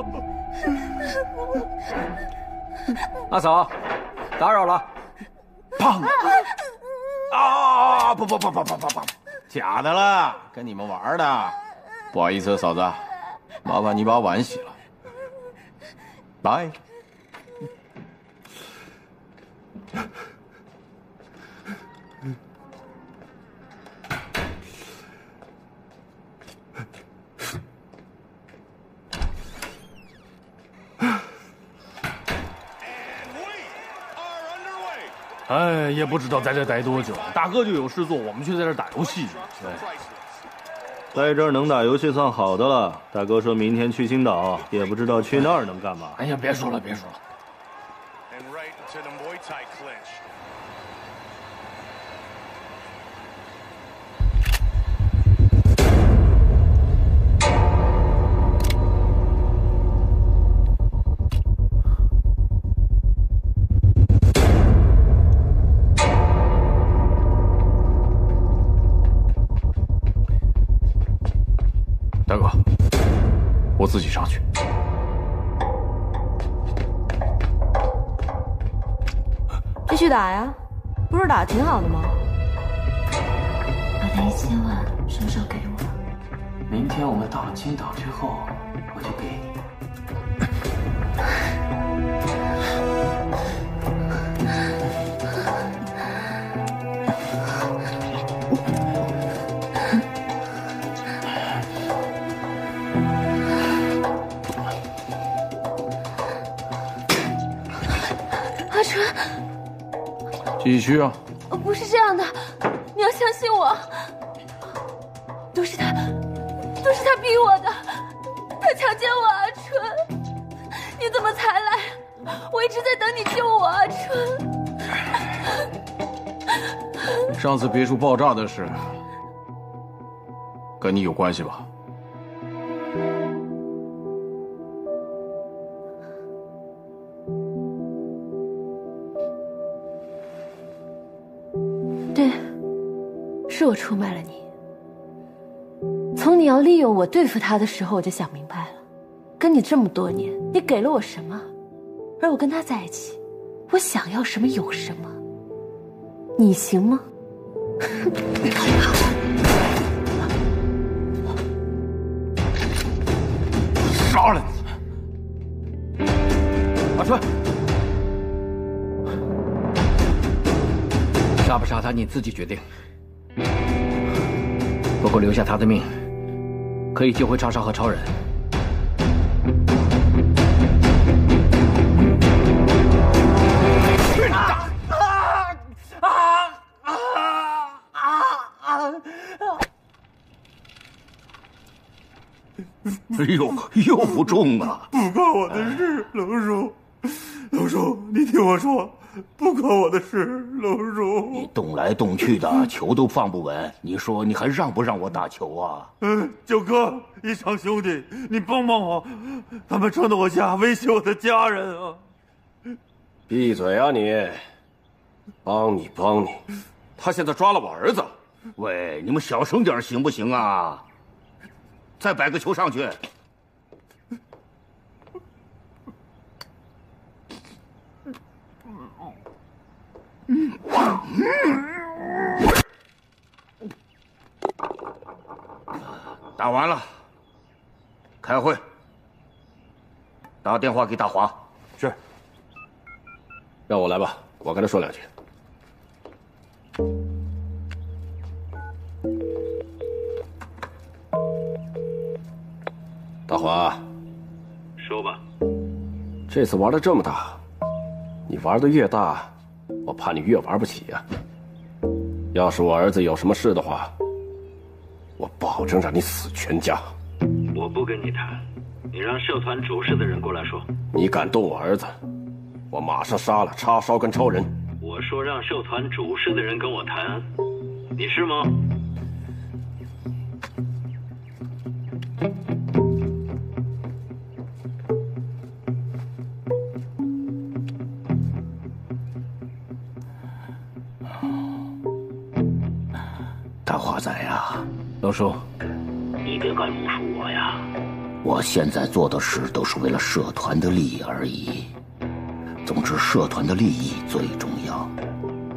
阿嫂，打扰了。砰！啊！不，假的了，跟你们玩的。不好意思，嫂子，麻烦你把碗洗了。来。哎，也不知道在这待多久。大哥就有事做，我们却在这打游戏。对，在这儿能打游戏算好的了。大哥说明天去青岛，也不知道去那儿能干嘛。哎呀，别说了。大哥，我自己上去。继续打呀，不是打得挺好的吗？把那1000万什么时候给我？明天我们到了青岛之后，我就给你。阿纯，继续啊！不是这样的，你要相信我，都是他逼我的，他强奸我，阿纯，你怎么才来？我一直在等你救我，阿纯。上次别墅爆炸的事，跟你有关系吧？对，是我出卖了你。从你要利用我对付他的时候，我就想明白了。跟你这么多年，你给了我什么？而我跟他在一起，我想要什么有什么。你行吗？杀了你！阿春，杀不杀他你自己决定。不过留下他的命，可以救回长沙和超人。哎呦，又不中啊！不关我的事，龙叔。龙叔，你听我说，不关我的事，龙叔。你动来动去的，球都放不稳。你说你还让不让我打球啊？九哥，一场兄弟，你帮帮我，他们冲到我家威胁我的家人啊！闭嘴啊你！帮你，他现在抓了我儿子。喂，你们小声点行不行啊？再摆个球上去。打完了，开会。打电话给大华。是。让我来吧，我跟他说两句。大华，说吧。这次玩的这么大，你玩的越大，我怕你越玩不起呀。要是我儿子有什么事的话，我保证让你死全家。我不跟你谈，你让社团主事的人过来说。你敢动我儿子，我马上杀了叉烧跟超人。我说让社团主事的人跟我谈，你是吗？大华仔呀，龙叔，你别敢侮辱我呀！我现在做的事都是为了社团的利益而已。总之，社团的利益最重要，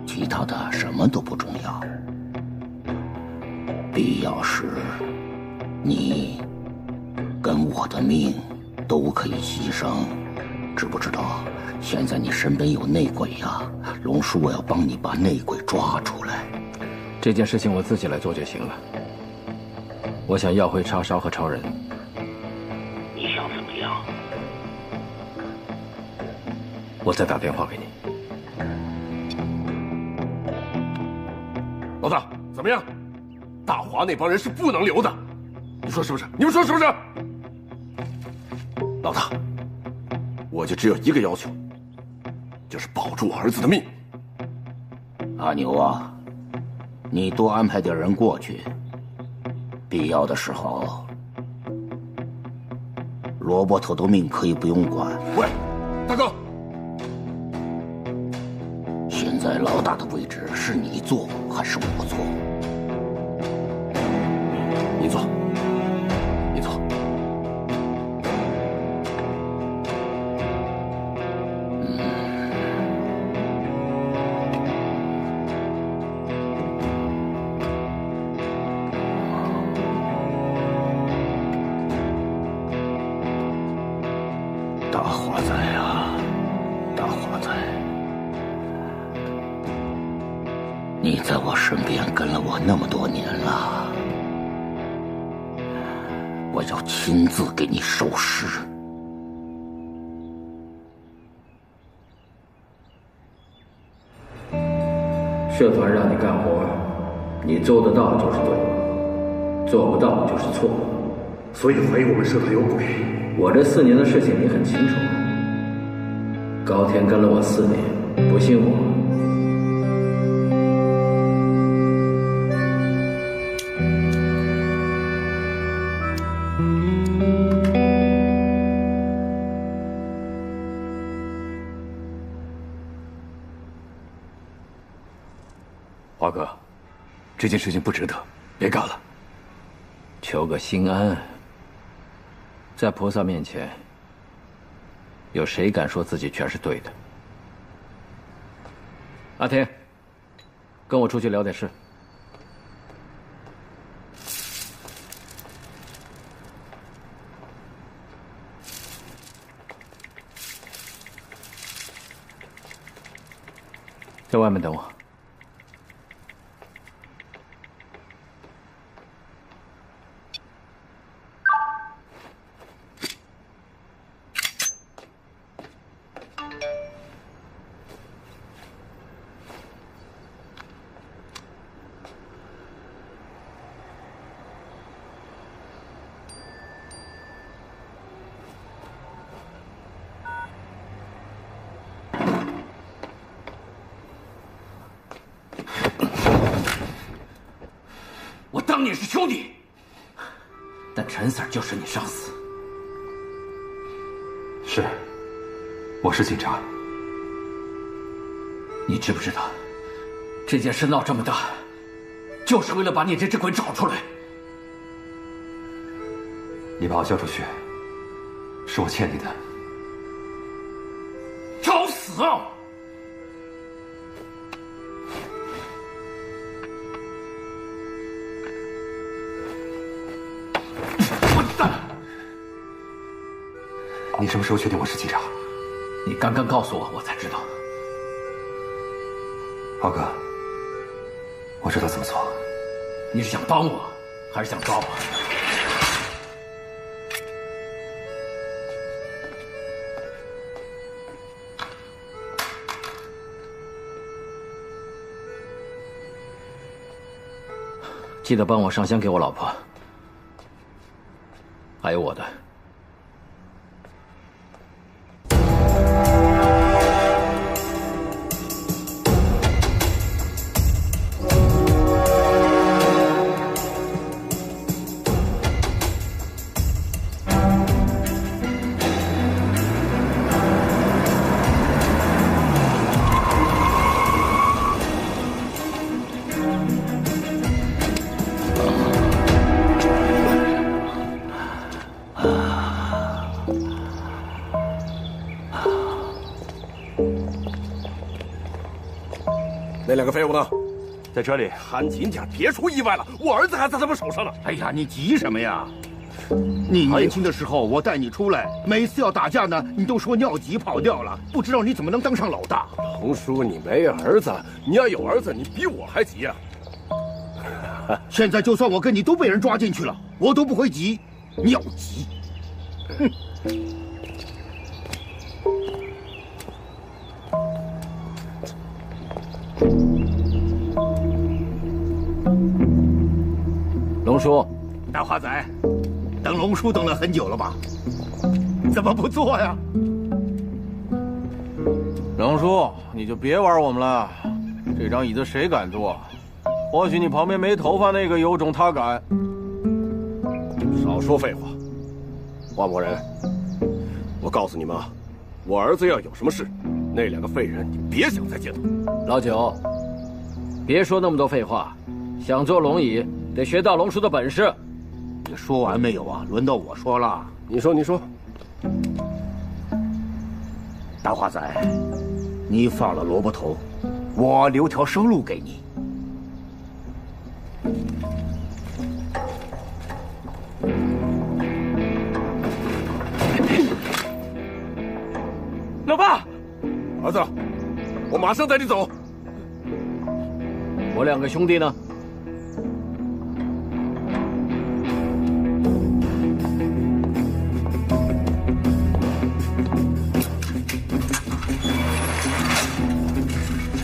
其他的什么都不重要。必要时，你跟我的命都可以牺牲，知不知道？现在你身边有内鬼呀，龙叔，我要帮你把内鬼抓出来。这件事情我自己来做就行了。我想要回叉烧和超人。你想怎么样？我再打电话给你。老大，怎么样？大华那帮人是不能留的，你说是不是？你们说是不是？老大，我就只有一个要求，就是保住我儿子的命。阿牛啊，你多安排点人过去，必要的时候，萝卜头的命可以不用管。喂，大哥，现在老大的位置是你坐还是我坐？你坐，你坐。大华仔呀，大华仔，你在我身边跟了我那么多年了，我要亲自给你收尸。社团让你干活，你做得到就是对，做不到就是错。所以怀疑我们社团有鬼。我这4年的事情你很清楚。高天跟了我4年，不信我。华哥，这件事情不值得，别干了。求个心安。在菩萨面前，有谁敢说自己全是对的？阿天，跟我出去聊点事。在外面等我。当你是兄弟，但陈 Sir 就是你上司。是，我是警察。你知不知道，这件事闹这么大，就是为了把你这只鬼找出来。你把我交出去，是我欠你的。找死啊！你什么时候确定我是警察？你刚刚告诉我，我才知道。华哥，我知道怎么做。你是想帮我，还是想抓我？记得帮我上香给我老婆，还有我的。那两个废物呢？在这里。看紧点，别出意外了。我儿子还在他们手上呢。哎呀，你急什么呀？你年轻的时候，我带你出来，每次要打架呢，你都说尿急跑掉了，不知道你怎么能当上老大。龙叔，你没儿子，你要有儿子，你比我还急呀。现在就算我跟你都被人抓进去了，我都不会急，尿急。哼。龙叔，大华仔，等龙叔等了很久了吧？怎么不做呀？龙叔，你就别玩我们了，这张椅子谁敢坐？或许你旁边没头发那个有种他敢。少说废话，花某人，我告诉你们啊，我儿子要有什么事，那两个废人你别想再见他。老九，别说那么多废话，想坐龙椅得学到龙叔的本事。你说完没有啊？轮到我说了。你说，你说。大华仔，你放了萝卜头，我留条生路给你。老爸，儿子，我马上带你走。我两个兄弟呢？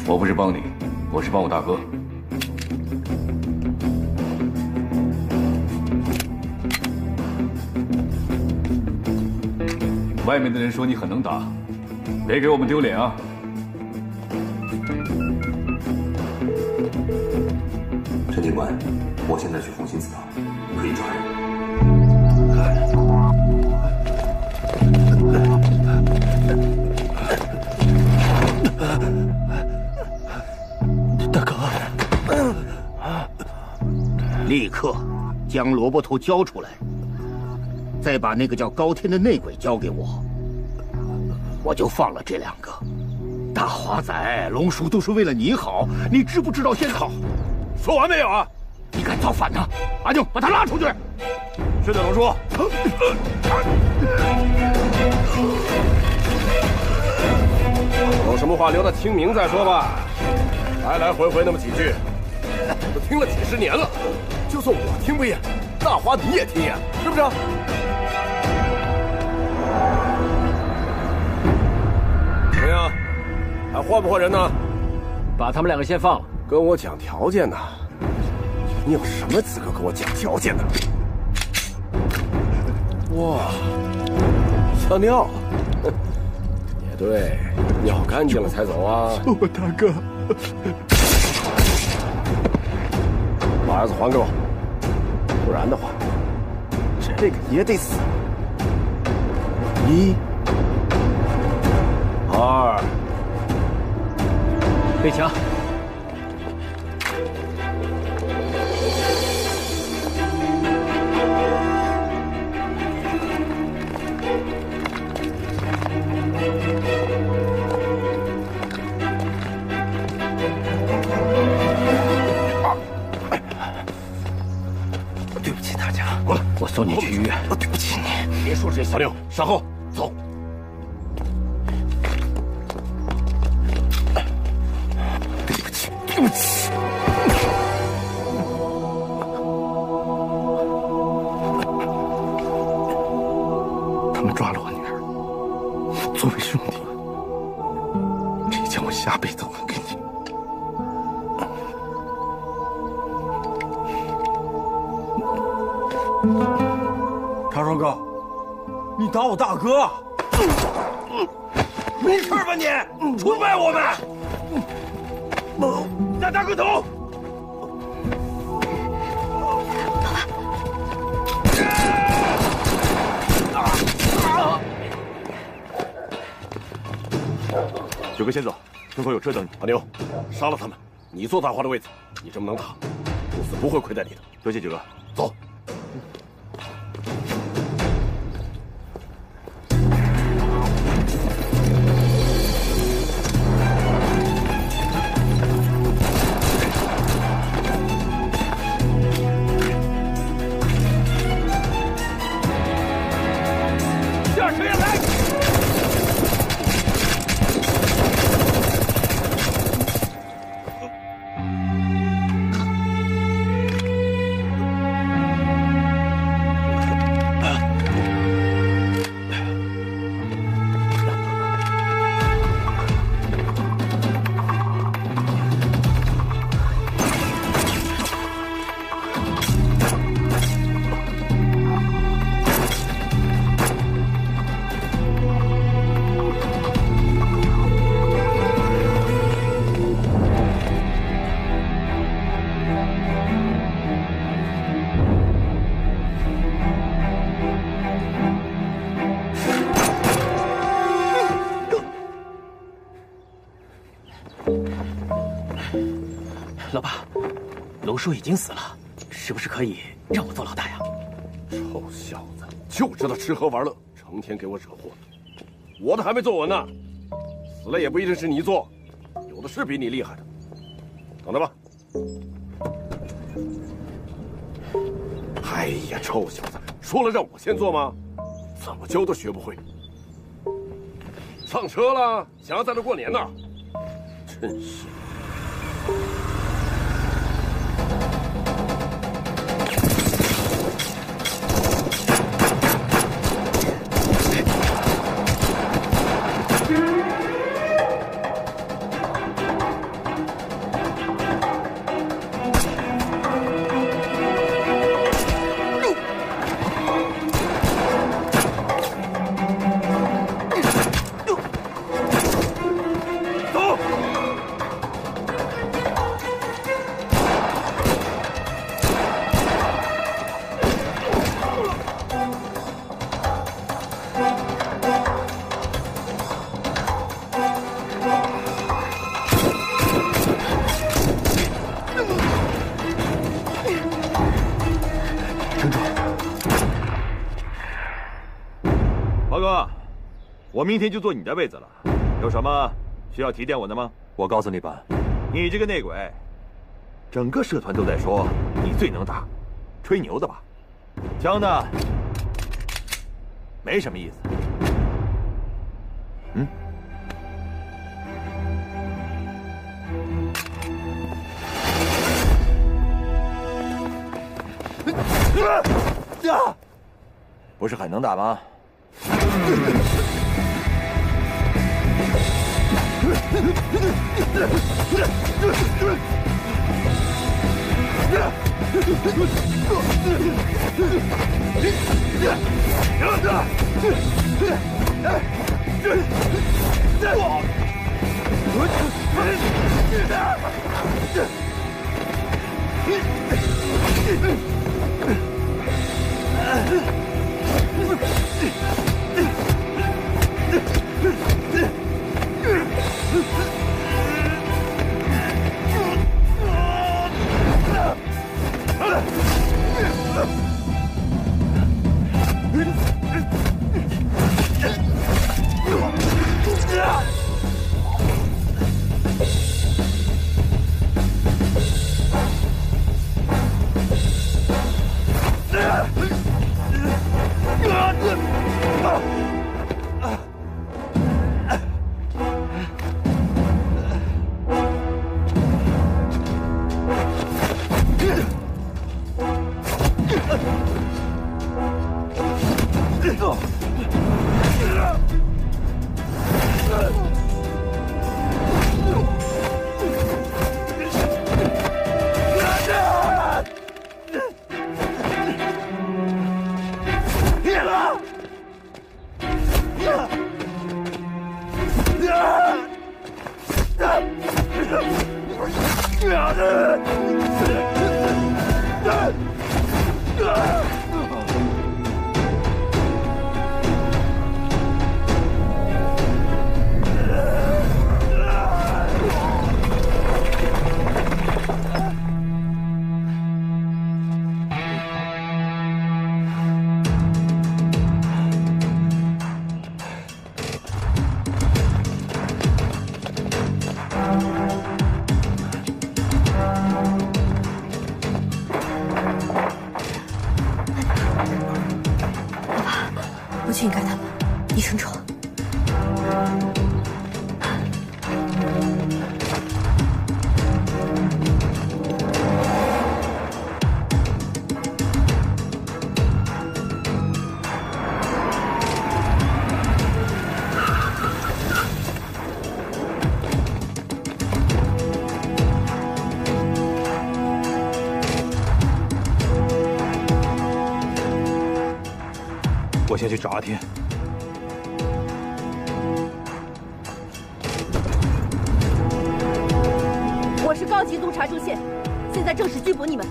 我不是帮你，我是帮我大哥。外面的人说你很能打，别给我们丢脸啊！陈警官，我现在去红星祠堂，可以抓人。大哥，立刻将萝卜头交出来，再把那个叫高天的内鬼交给我，我就放了这两个。大华仔，龙叔都是为了你好，你知不知道现在？说完没有啊？你敢造反呢？阿牛，把他拉出去！是的，龙叔。有什么话留到清明再说吧。来来回回那么几句，我都听了几10年了。就算我听不厌，大华你也听呀，是不是？怎么样？还换不换人呢？把他们两个先放了。跟我讲条件呢？你有什么资格跟我讲条件呢？哇，想尿了？也对，尿干净了才走啊。我大哥，把儿子还给我，不然的话，这个也得死。1、2，备枪。对不起大家，过来，我送你去医院。对不起你，别说这些。老六，善后，走。对不起，对不起。他们抓了我女儿，作为兄弟，这一枪我下辈子还给你。长双哥，你打我大哥，没事吧你？出卖我们！打大哥头！九哥先走，村口有车等你。阿牛，杀了他们，你坐大华的位子。你这么能打，公司不会亏待你的。多谢九哥，走。第二车员来！老爸，龙叔已经死了，是不是可以让我做老大呀？臭小子，就知道吃喝玩乐，成天给我惹祸。我的还没做完呢，死了也不一定是你做，有的是比你厉害的。等着吧。哎呀，臭小子，说了让我先做吗？怎么教都学不会。上车了，想要在这过年呢？真是。我明天就坐你的位子了，有什么需要提点我的吗？我告诉你吧，你这个内鬼，整个社团都在说你最能打，吹牛的吧？枪呢？没什么意思。嗯。不是很能打吗？我去引开他们，你乘车。我先去找阿天。我是高级督察朱宪，现在正式拘捕你们。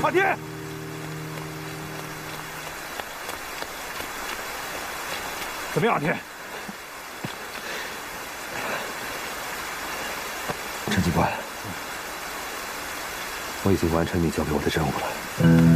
阿天，怎么样，阿天？陈警官，我已经完成你交给我的任务了。